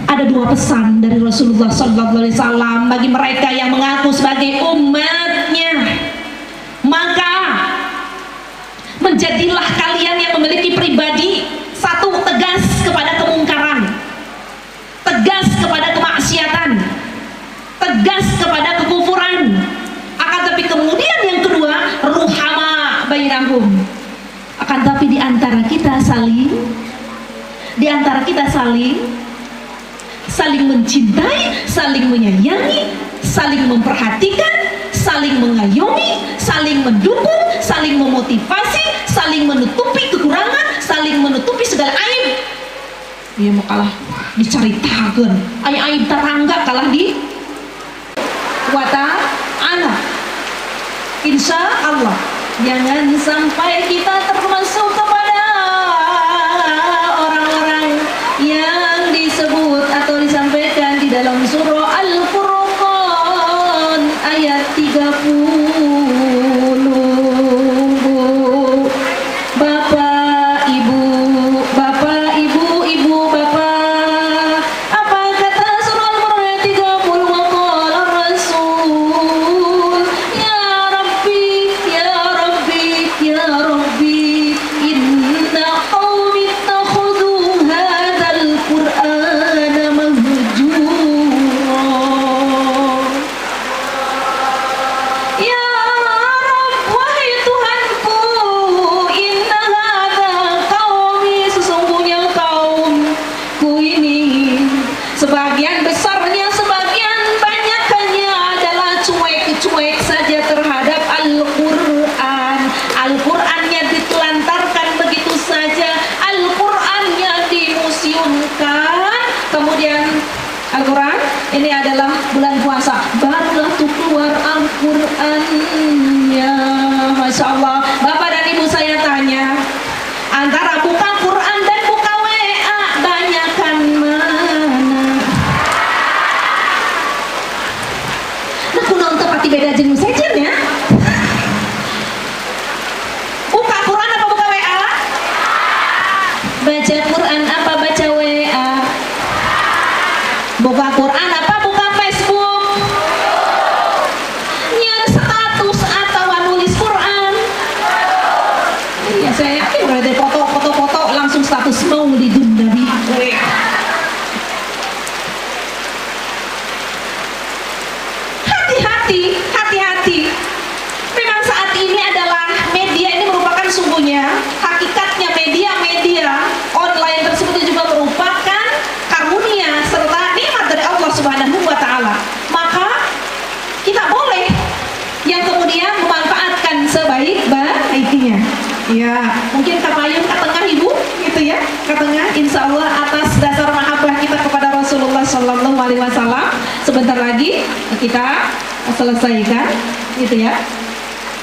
Ada 2 pesan dari Rasulullah SAW bagi mereka yang mengaku sebagai umatnya. Maka menjadilah kalian yang memiliki pribadi, 1, tegas kepada kemungkaran, tegas kepada kemaksiatan, tegas kepada kekufuran. Akan tapi kemudian yang kedua, ruhama bainahum. Akan tapi di antara kita saling mencintai, saling menyayangi, saling memperhatikan, saling mengayomi, saling mendukung, saling memotivasi, saling menutupi kekurangan, saling menutupi segala aib. Dia mau kalah diceritakan aib tetangga kalah di wata anak. Insya Allah jangan sampai kita termasuk kepada orang-orang yang disebut atau disampaikan di dalam surah Al-Furqan ayat 30. Bapak, Ibu, Al-Quran. Ini adalah bulan puasa, barulah tuh keluar Al-Qurannya. Masya Allah. Bapak dan ibu saya tanya, antara buka Quran dan buka WA, banyakan mana? Nah, kuno untuk pati beda jenis saja ya. Buka Quran apa buka WA? Baca Quran apa baca WA? Buka Quran apa buka Facebook? Nyer status atau nulis Quran? Iya, saya yakin berarti foto langsung status Maulidun Nabi. Hati-hati. Memang saat ini adalah media ini merupakan sungguhnya, hakikatnya media online tersebut juga merupakan karunia serta nikmat dari Allah Subhanahu wa taala. Maka kita boleh yang kemudian memanfaatkan sebaik-baiknya. Ya, mungkin kapayun ke tengah ibu gitu ya, ke tengah insya Allah atas dasar mahabbah kita kepada Rasulullah Sallallahu Alaihi Wasallam. Sebentar lagi kita selesaikan gitu ya.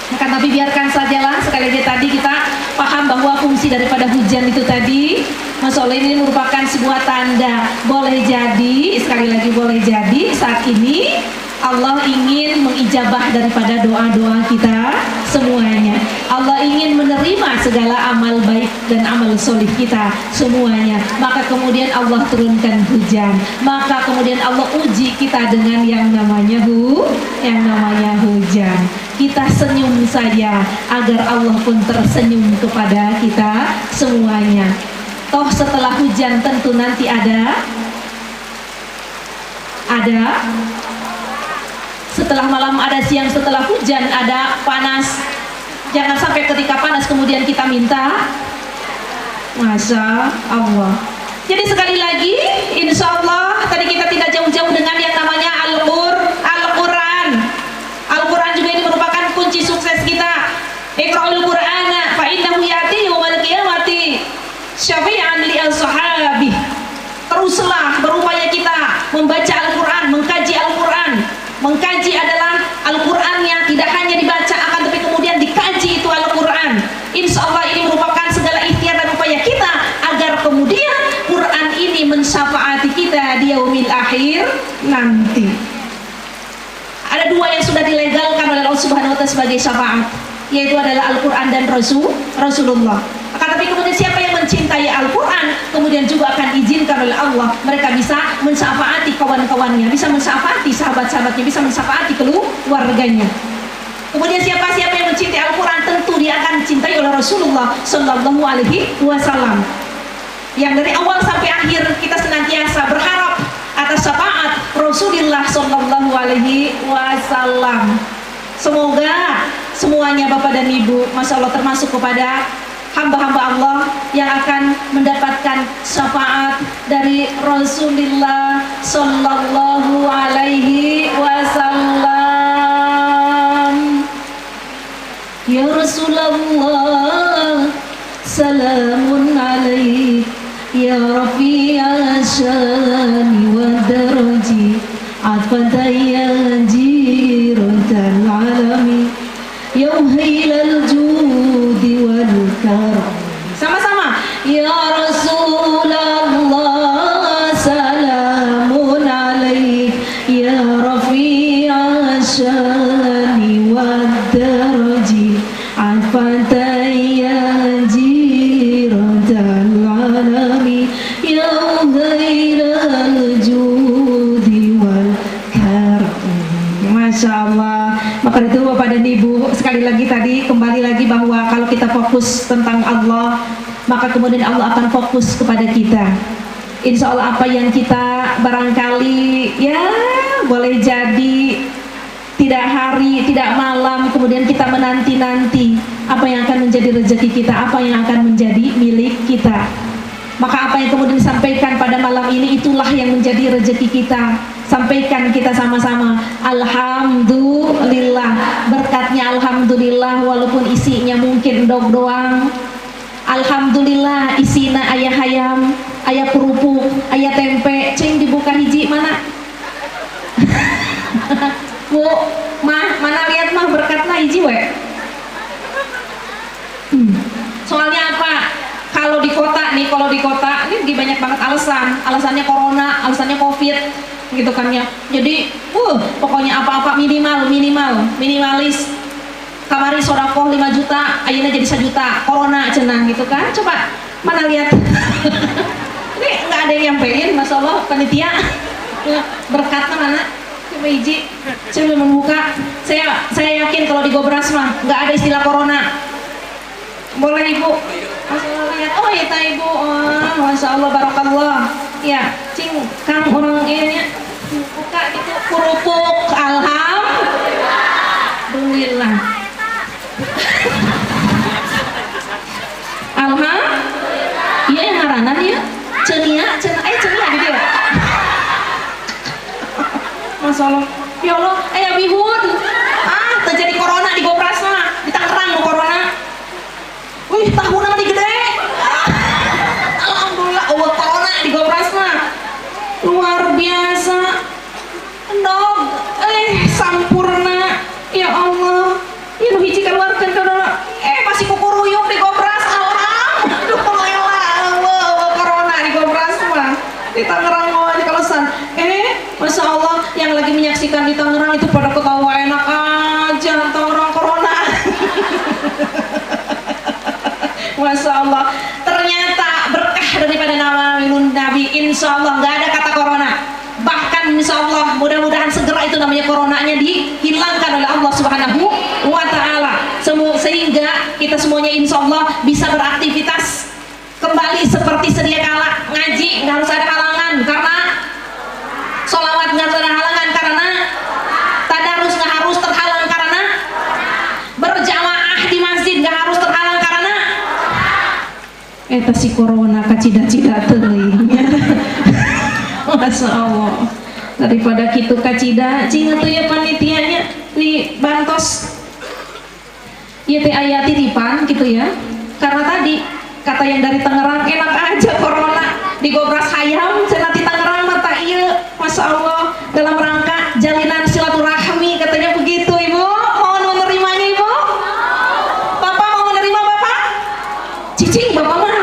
Akan tapi biarkan sajalah, sekali lagi tadi kita paham bahwa fungsi daripada hujan itu tadi, Masya Allah, ini merupakan sebuah tanda. Boleh jadi, sekali lagi boleh jadi saat ini Allah ingin mengijabah daripada doa-doa kita semuanya. Allah ingin menerima segala amal baik dan amal solih kita semuanya. Maka kemudian Allah turunkan hujan. Maka kemudian Allah uji kita dengan yang namanya hujan. Kita senyum saja agar Allah pun tersenyum kepada kita semuanya. Toh setelah hujan tentu nanti ada setelah malam ada siang, setelah hujan ada panas. Jangan sampai ketika panas kemudian kita minta. Masya Allah. Jadi sekali lagi, insya Allah tadi kita tidak jauh-jauh dengan yang namanya Al-Quran. Al-Quran juga ini merupakan kunci sukses kita. Iqra'ul Qur'ana fa innahu ya'ti yaumal qiyamati syafi'an li ashabi. Teruslah berupaya kita membaca Al-Quran, mengkaji Al-Quran. Mengkaji adalah Al-Quran yang tidak hanya dibaca, akan tapi kemudian dikaji itu Al-Quran. Insya Allah ini merupakan segala ikhtiar dan upaya kita agar kemudian Quran ini mensyafaati kita di yaumil akhir nanti. Ada dua yang sudah dilegalkan oleh Allah Subhanahu wa taala sebagai syafaat, yaitu adalah Al-Quran dan Rasulullah. Akan tapi kemudian siapa yang mencintai Al-Quran kemudian juga akan diizinkan oleh Allah, mereka bisa mensyafaati kawan-kawannya, bisa mensyafaati sahabat-sahabatnya, bisa mensyafaati keluarganya. Kemudian siapa yang mencintai Al-Quran tentu dia akan dicintai oleh Rasulullah Sallallahu Alaihi Wasallam. Yang dari awal sampai akhir kita senantiasa berharap atas syafaat Rasulullah Sallallahu Alaihi Wasallam. Semoga semuanya Bapak dan Ibu, Masya Allah, termasuk kepada hamba-hamba Allah yang akan mendapatkan syafaat dari Rasulullah Sallallahu Alaihi Wasallam. Ya Rasulullah, salamun alaik, ya Rafi'a syani wa daraji, atfata ya jiratal alami, ya hilal judi wal karam. Sama-sama. Ya Rasulullah, salamun alaik, ya Rafi'a syani wa daraji, atfata ya jiratal alami, ya hilal judi wal karam. Masya Allah. Maka itu Bapak dan Ibu, sekali lagi tadi kembali lagi bahwa kalau kita fokus tentang Allah, maka kemudian Allah akan fokus kepada kita. Insya Allah apa yang kita barangkali ya boleh jadi tidak hari, tidak malam, kemudian kita menanti-nanti apa yang akan menjadi rezeki kita, apa yang akan menjadi milik kita. Maka apa yang kemudian disampaikan pada malam ini itulah yang menjadi rezeki kita. Sampaikan kita sama-sama alhamdulillah. Berkatnya alhamdulillah, walaupun isinya mungkin endog doang. Alhamdulillah isina ayah ayam, ayah kerupuk, ayah tempe. Ceng dibuka hiji mana? nih kalau di kota ini banyak banget alasannya corona, alasannya covid gitu kan ya. Jadi pokoknya apa-apa minimalis. Kamari sodakoh 5 juta, ayeuna jadi 1 juta, corona cenah gitu kan. Coba mana lihat. Ini nggak ada yang nyampein, masya Allah panitia. Berkatnya mana? Coba hiji, coba membuka. Saya yakin kalau di Gobras mah nggak ada istilah corona. Boleh ibu? Masya Allah lihat. Oh iya ibu, masya Allah barakallah. Ya, cing kang orang ini buka gitu kerupuk, alhamdulillah. Iya yang ngaranan ya cenia gitu ya. Masya Allah, ya Allah, bihun terjadi corona di Gopras mah, di Tangerang corona. Wih, tahu nama di gede. Alhamdulillah, corona di Gopras mah luar biasa. Endog, sampurna, ya Allah. Ya nu hiji keluarkan kana masih kukuruyuk di Gopras. Alhamdulillah, corona di Gopras mah. Di Tangerang mau di kalesan. Masya Allah, yang lagi menyaksikan di Tangerang itu pada ketawa enak aja Tangerang corona. Masya Allah, ternyata berkah daripada nama minun Nabi. Insya Allah nggak ada kata corona. Bahkan insya Allah mudah-mudahan segera itu namanya coronanya dihilangkan oleh Allah Subhanahu wa Ta'ala, sehingga kita semuanya insya Allah bisa beraktivitas kembali seperti sedia kala. Ngaji nggak harus ada halangan karena sholawat nggak harus ada halangan karena tadarus nggak harus terhalang karena berjamaah di masjid nggak harus terhalang karena si corona kacida-cida teuing. Masya Allah, daripada gitu kacida cing atuh ya panitianya di bantos ya teh aya titipan gitu ya, karena tadi kata yang dari Tangerang enak aja corona di Gobras hayam cenah di Tangerang mata iya. Masya Allah, dalam rangka jalinan silaturahmi katanya begitu. Ibu mau menerimanya ibu? Bapak mau menerima bapak? Cicing bapak mah.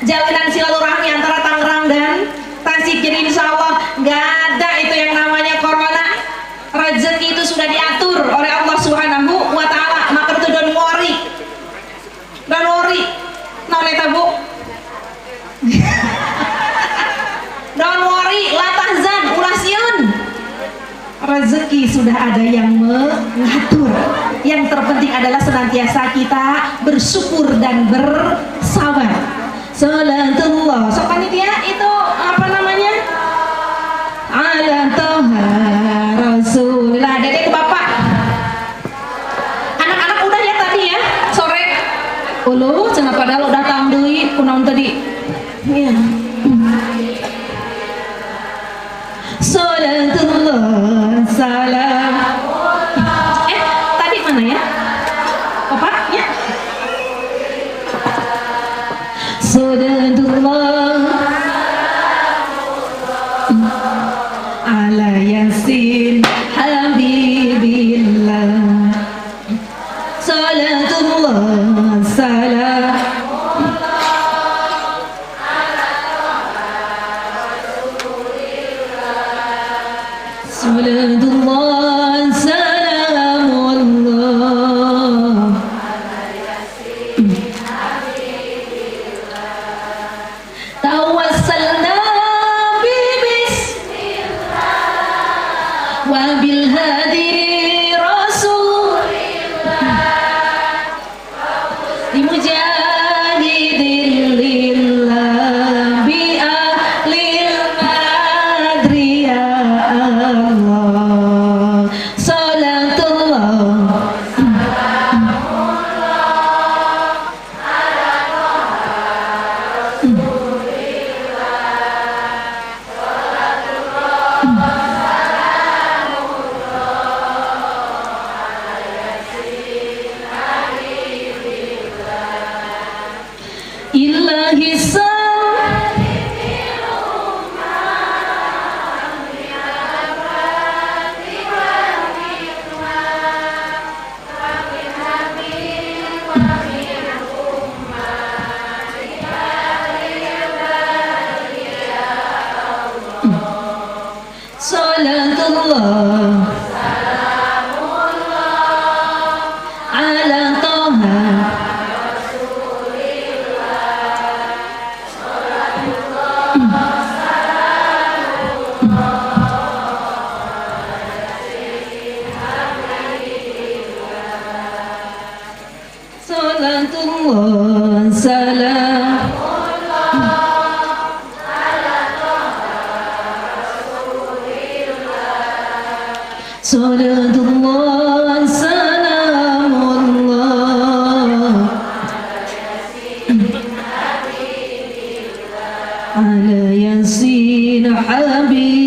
Jalinan silaturahmi antara Tangerang dan Tasik. Jadi insya Allah nggak ada itu yang namanya corona. Rezeki itu sudah diatur oleh Allah Subhanahu wa Ta'ala. Maka itu don't worry non eta bu. Don't worry, la tahzan, ulah sieun. Rezeki sudah ada yang mengatur. Yang terpenting adalah senantiasa kita bersyukur dan bersabar. Salatullah. So panitia itu apa namanya? Ala toha Rasulillah. Dedek bapak. Anak-anak udah ya tadi ya sore. Ulu, cenah padahal udah datang deui kunaon tadi. Ya. Salatullah salam. Tadi mana ya? Bapak ya. Salatullah ala yasin habibillah. Salatullah salam. Salatullah salamullah tawassalna bismillah wa bil hadi rasulillah dimujahidin lillah bi ahlil madri ya Allah. Salatullah ilahi salawatullah ala toha salatullah salam salatullah salamullah ala yasin habibillah.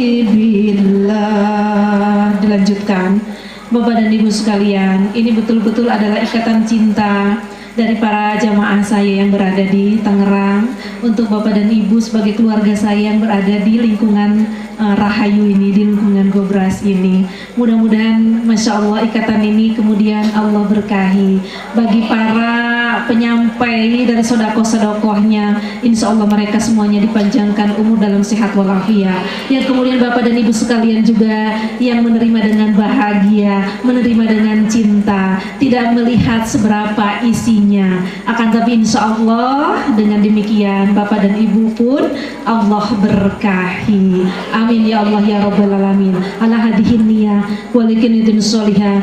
Dilanjutkan, Bapak dan Ibu sekalian, ini betul-betul adalah ikatan cinta dari para jamaah saya yang berada di Tangerang untuk Bapak dan Ibu sebagai keluarga saya yang berada di lingkungan Rahayu ini, di lingkungan Gobras ini. Mudah-mudahan Masya Allah ikatan ini kemudian Allah berkahi bagi para penyampai dari sodako-sodakohnya. Insya Allah mereka semuanya dipanjangkan umur dalam sehat walafiat. Yang kemudian Bapak dan Ibu sekalian juga yang menerima dengan bahagia, menerima dengan cinta, tidak melihat seberapa isinya, akan tapi insya Allah dengan demikian Bapak dan Ibu pun Allah berkahi. Amin ya Allah ya Rabbal Alamin. Ala hadihin niyah walikinitin sholihah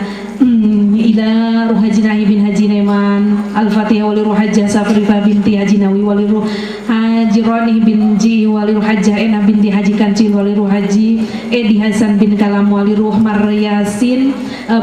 ila ruhajinahi bin Haji Neman Al-Fatihah wali ruhajah Safrifah binti Haji Nawi wali ruhaji Roni bin Ji wali ruhajah Ena binti Haji Kancil wali ruhaji Edi Hasan bin Kalam wali ruh Maryasin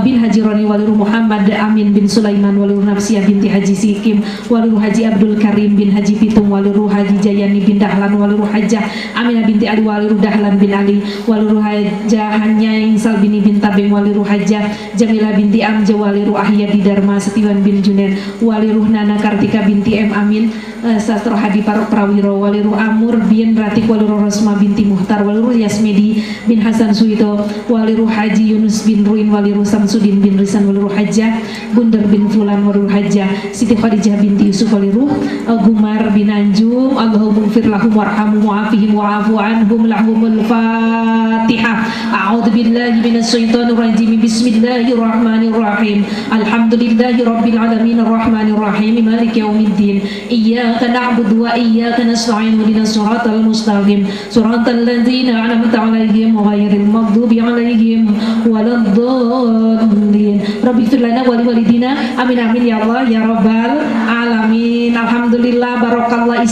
bin Haji Roni wali ruh Muhammad Amin bin Sulaiman wali ruh Nafsiyah binti Haji Sikim wali ruh Haji Abdul Karim bin Haji Pitung wali ruh Haji Jayani bin Dahlan wali ruh Hajah Aminah binti Ali wali ruh Dahlan bin Ali wali ruh Hajah Hanyang Salbini bin Tabeng wali ruh Hajah Jamilah binti Amja wali ruh Ahyadi Dharma Setiwan bin Junaid wali ruh Nana Kartika binti M Amin Sastro Hadi Paruk Prawiro wali ruh Amur bin Ratik wali ruh Rosma binti Muhtar wali ruh Yasmedi bin Hasan Suito wali ruh Haji Yunus bin Ruin wali ruh Samsudin bin Risan wali ruh Hajjah Bundar bin Fulan wali ruh Hajjah Siti Khadijah binti Yusuf wali ruh Gumar bin Anjum Allahumma ighfir lahum warhamhum wa'afihim wa'afu anhum lahumul Fatihah. A'udzu billahi minasy syaithanir rajim. Bismillahirrahmanirrahim. Alhamdulillahi rabbil alamin arrahmanir rahim maliki yaumiddin. Iyyaka na'budu wa iyyaka nasta'in ihdinas siratal mustaqim siratal ladzina an'amta 'alaihim ghairil maghdubi 'alaihim waladdallin. Rabbi ighfir lana wa liwalidina. Amin amin ya Allah ya rabbal alamin. Alhamdulillah, barakallah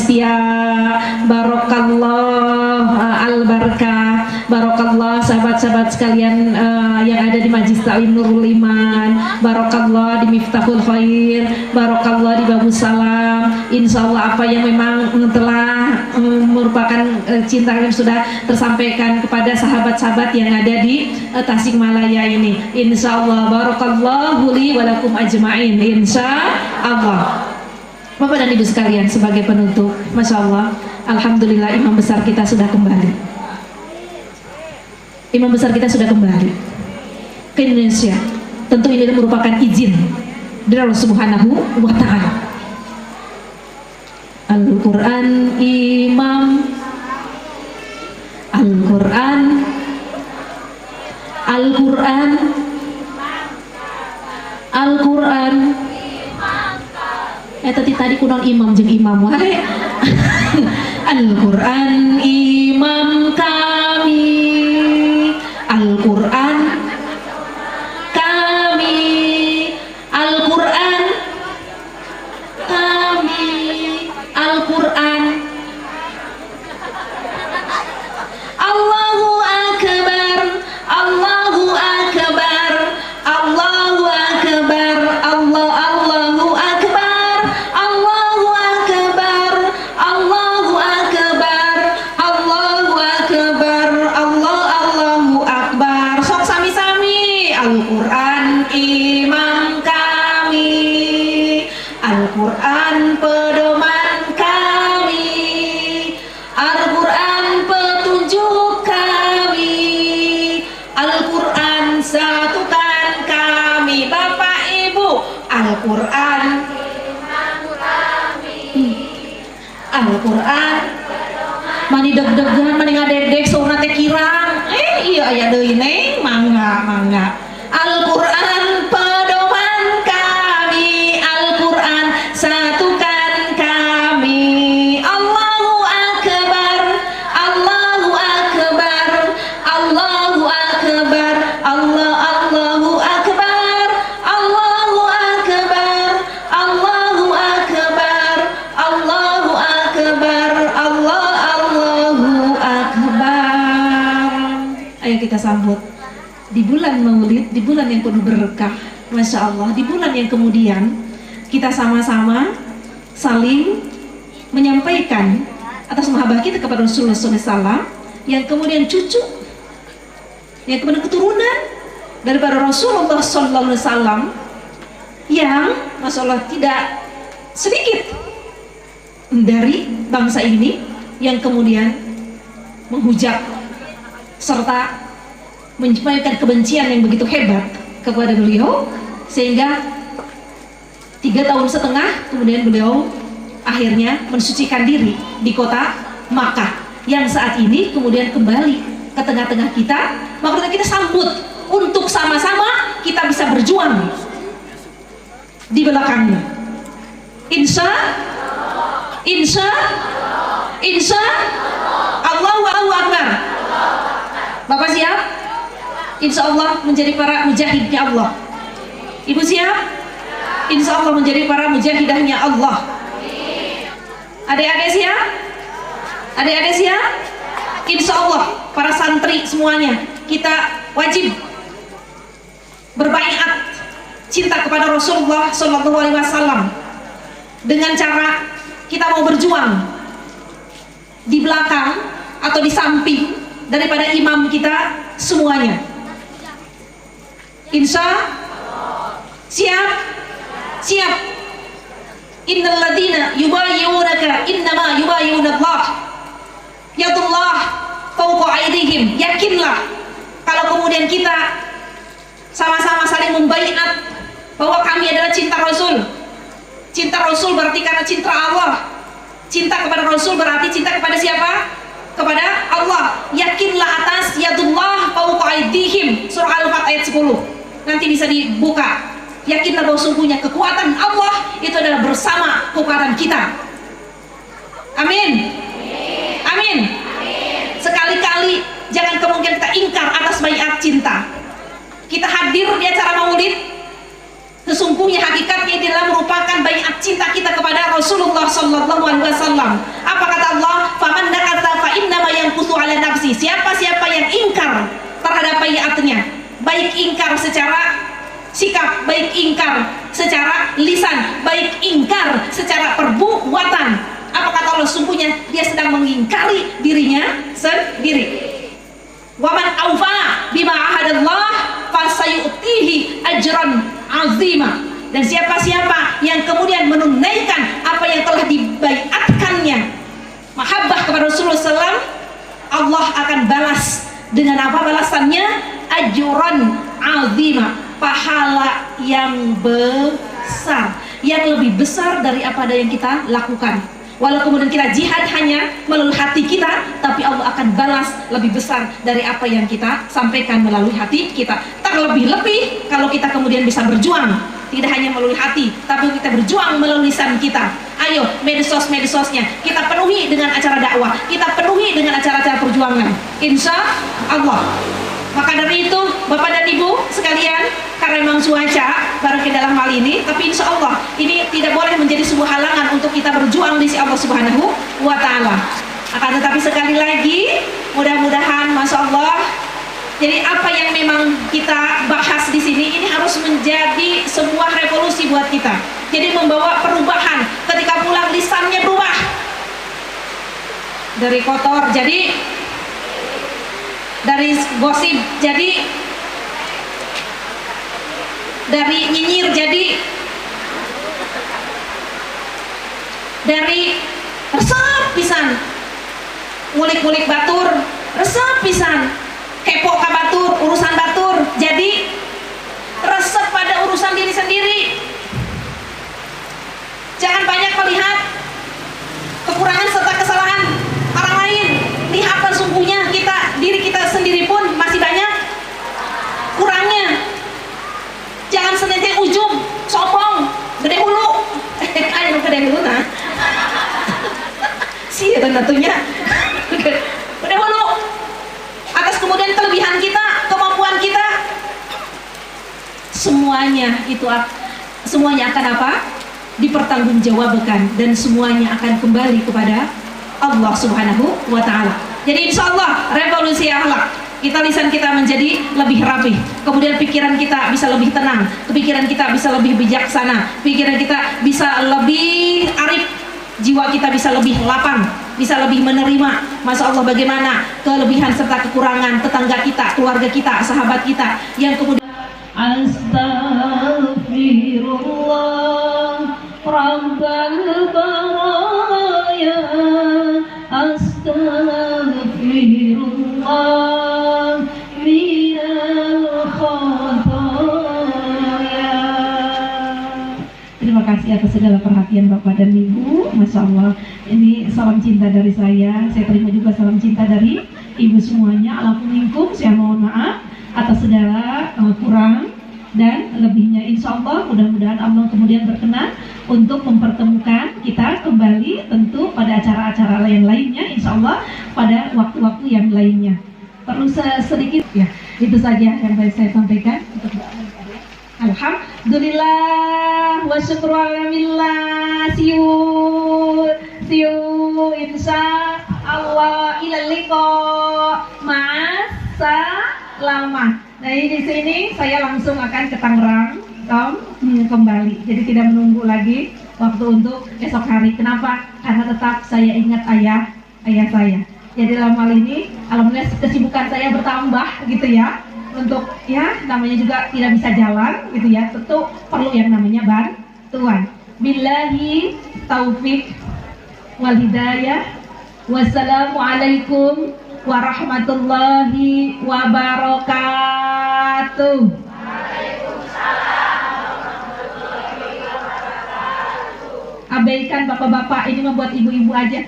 barakallah al-barakah, barakallah sahabat-sahabat sekalian yang ada di Majlis Ta'lim Nurul Iman, barakallah di Miftahul Khair, barakallah di Babus Salam. Insyaallah apa yang memang telah merupakan cinta yang sudah tersampaikan kepada sahabat-sahabat yang ada di Tasikmalaya ini, insyaallah barakallahu li wa lakum ajma'in, insyaallah. Bapak dan Ibu sekalian, sebagai penutup, Masya Allah, Alhamdulillah imam besar kita sudah kembali. Imam besar kita sudah kembali ke Indonesia. Tentu ini merupakan izin dari Allah Subhanahu wa Ta'ala. Al-Quran imam, Al-Quran, Al-Quran, Al-Quran. Tadi kunon imam jeung imam wae. Al-Quran imam kami, Al-Quran kami, Al-Quran kami, Al-Quran. Allahu Akbar, Allahu Akbar, Allahu Akbar, Allahu Akbar, Allahu Akbar, Allahu Akbar, Allahu Akbar, Allahu Akbar. Sok sami-sami. Al-Quran imam kami, Al-Quran pedoman kami, Al-Quran petunjuk kami, Al-Quran satukan kami. Bapak Ibu, Al-Quran, Al-Quran mani deg-degan, mani ngadedek saurna teh kirang. Iya aya deui neng, mangga sambut di bulan Maulid, di bulan yang penuh berkah, Masya Allah, di bulan yang kemudian kita sama-sama saling menyampaikan atas mahabbah kita kepada Rasulullah SAW, yang kemudian cucu, yang kemudian keturunan daripada Rasulullah SAW, yang Masya Allah tidak sedikit dari bangsa ini yang kemudian menghujat serta menyampaikan kebencian yang begitu hebat kepada beliau, sehingga 3,5 tahun kemudian beliau akhirnya mensucikan diri di kota Makkah, yang saat ini kemudian kembali ke tengah-tengah kita. Maka kita sambut untuk sama-sama kita bisa berjuang di belakangnya. Insya Allahu Akbar. Bapak siap? Insya Allah menjadi para mujahidnya Allah. Ibu siap? Insya Allah menjadi para mujahidahnya Allah. Adik-adik siap? Adik-adik siap? Insya Allah para santri semuanya kita wajib berbaiat cinta kepada Rasulullah SAW dengan cara kita mau berjuang di belakang atau di samping daripada imam kita semuanya. Insya siap. Innal ladina yubayyi'unaka innama yubayyi'unallah yadullah fawqa aydihim. Yakinlah kalau kemudian kita sama-sama saling membaiat bahwa kami adalah cinta Rasul. Cinta Rasul berarti karena cinta Allah. Cinta kepada Rasul berarti cinta kepada siapa? Kepada Allah. Yakinlah atas yadullah fawqa aydihim, surah Al-Fatihah ayat 10. Nanti bisa dibuka. Yakinlah bahwa sungguhnya kekuatan Allah itu adalah bersama kekuatan kita. Amin. Sekali-kali jangan kemudian kita ingkar atas baiat cinta. Kita hadir di acara Maulid, sesungguhnya hakikatnya adalah merupakan baiat cinta kita kepada Rasulullah SAW. Apa kata Allah? Faman nakatha fa innama yanqusu ala nafsi. Siapa yang ingkar terhadap baiatnya, baik ingkar secara sikap, baik ingkar secara lisan, baik ingkar secara perbuatan. Apa kata Allah? Sungguhnya dia sedang mengingkari dirinya sendiri. Waman awfa bima ahadallah fasayu'tihi ajran azima. Dan siapa-siapa yang kemudian menunaikan apa yang telah dibaiatkannya, mahabbah kepada Rasulullah SAW, Allah akan balas dengan apa balasannya? Ajran azima, pahala yang besar, yang lebih besar dari apa yang kita lakukan. Walau kemudian kita jihad hanya melalui hati kita, tapi Allah akan balas lebih besar dari apa yang kita sampaikan melalui hati kita. Terlebih-lebih kalau kita kemudian bisa berjuang, tidak hanya melalui hati, tapi kita berjuang melalui lisan kita. Ayo, medsos-medsosnya kita penuhi dengan acara dakwah, kita penuhi dengan acara-acara perjuangan, insya Allah. Maka dari itu, Bapak dan Ibu sekalian, karena memang cuaca barangkali dalam hal ini, tapi insya Allah ini tidak boleh menjadi sebuah halangan untuk kita berjuang di sisi Allah Subhanahu wa Ta'ala. Akan tetapi sekali lagi, mudah-mudahan, masya Allah, jadi apa yang memang kita bahas di sini ini harus menjadi sebuah revolusi buat kita. Jadi membawa perubahan. Ketika pulang lisannya berubah dari kotor jadi, dari gosip jadi, dari nyinyir jadi, dari resep pisan, ngulik-ngulik batur, resep pisan, kepo ka batur, urusan batur, jadi resep pada urusan diri sendiri. Jangan banyak melihat kekurangan serta kesalahan orang lain. Lihatlah sungguhnya diri kita sendiri pun masih banyak kurangnya. Jangan senantiasa ujub, sombong, gede hulu. Ayo gede hulu nah. Sih tentunya. Gede hulu. Atas kemudian kelebihan kita, kemampuan kita, semuanya akan apa? Dipertanggungjawabkan, dan semuanya akan kembali kepada Allah Subhanahu wa Ta'ala. Jadi insya Allah revolusi akhlak kita lisan kita menjadi lebih rapi, kemudian pikiran kita bisa lebih tenang, pikiran kita bisa lebih bijaksana, pikiran kita bisa lebih arif, jiwa kita bisa lebih lapang, bisa lebih menerima. Masya Allah, bagaimana kelebihan serta kekurangan tetangga kita, keluarga kita, sahabat kita yang kemudian Astaghfirullah Rabbal baraya, Astaghfirullah minal khotoya. Terima kasih atas segala perhatian Bapak dan Ibu. Masya Allah, ini salam cinta dari saya terima juga salam cinta dari Ibu semuanya. Alhamdulillah, saya mohon maaf atas segala kurang dan lebihnya. Insya Allah mudah-mudahan Allah kemudian berkenan untuk mempertemukan kita kembali, tentu pada acara-acara lainnya insya Allah pada waktu-waktu yang lainnya. Perlu sedikit ya, itu saja yang baik saya sampaikan untuk Alhamdulillah wa syukru alhamdulillah. See you insya Allah, ila liqa, ma'assalamah. Nah, di sini saya langsung akan ke Tangerang kembali. Jadi tidak menunggu lagi waktu untuk esok hari. Kenapa? Karena tetap saya ingat ayah saya. Jadi dalam hal ini alhamdulillah kesibukan saya bertambah gitu ya. Untuk ya namanya juga tidak bisa jalan gitu ya. Tentu perlu yang namanya bantuan. Billahi taufik wal hidayah. Wassalamualaikum warahmatullahi wabarakatuh. Abaikan bapak-bapak, ini membuat ibu-ibu aja.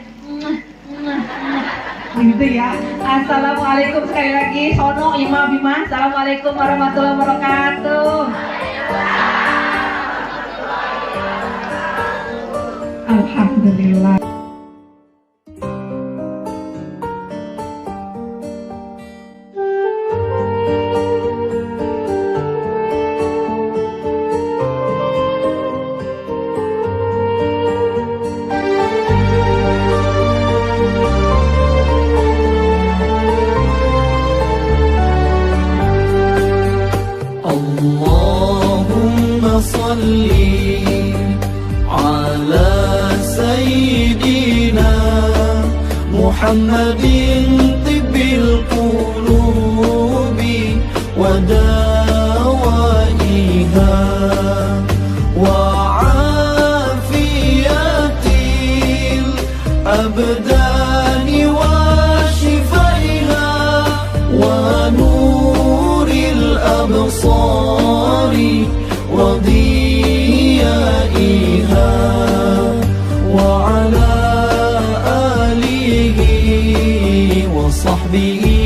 Gitu ya. Assalamualaikum sekali lagi. Sono Ima Bima. Assalamualaikum warahmatullahi wabarakatuh. Alhamdulillah. Allahumma salli ala sayyidina Muhammadin tibbil qulubi wa dawaiha wa afiyatil abdani wa shifaiha wa nuril absari wa diyaiha wa ala alihi wa sahbihi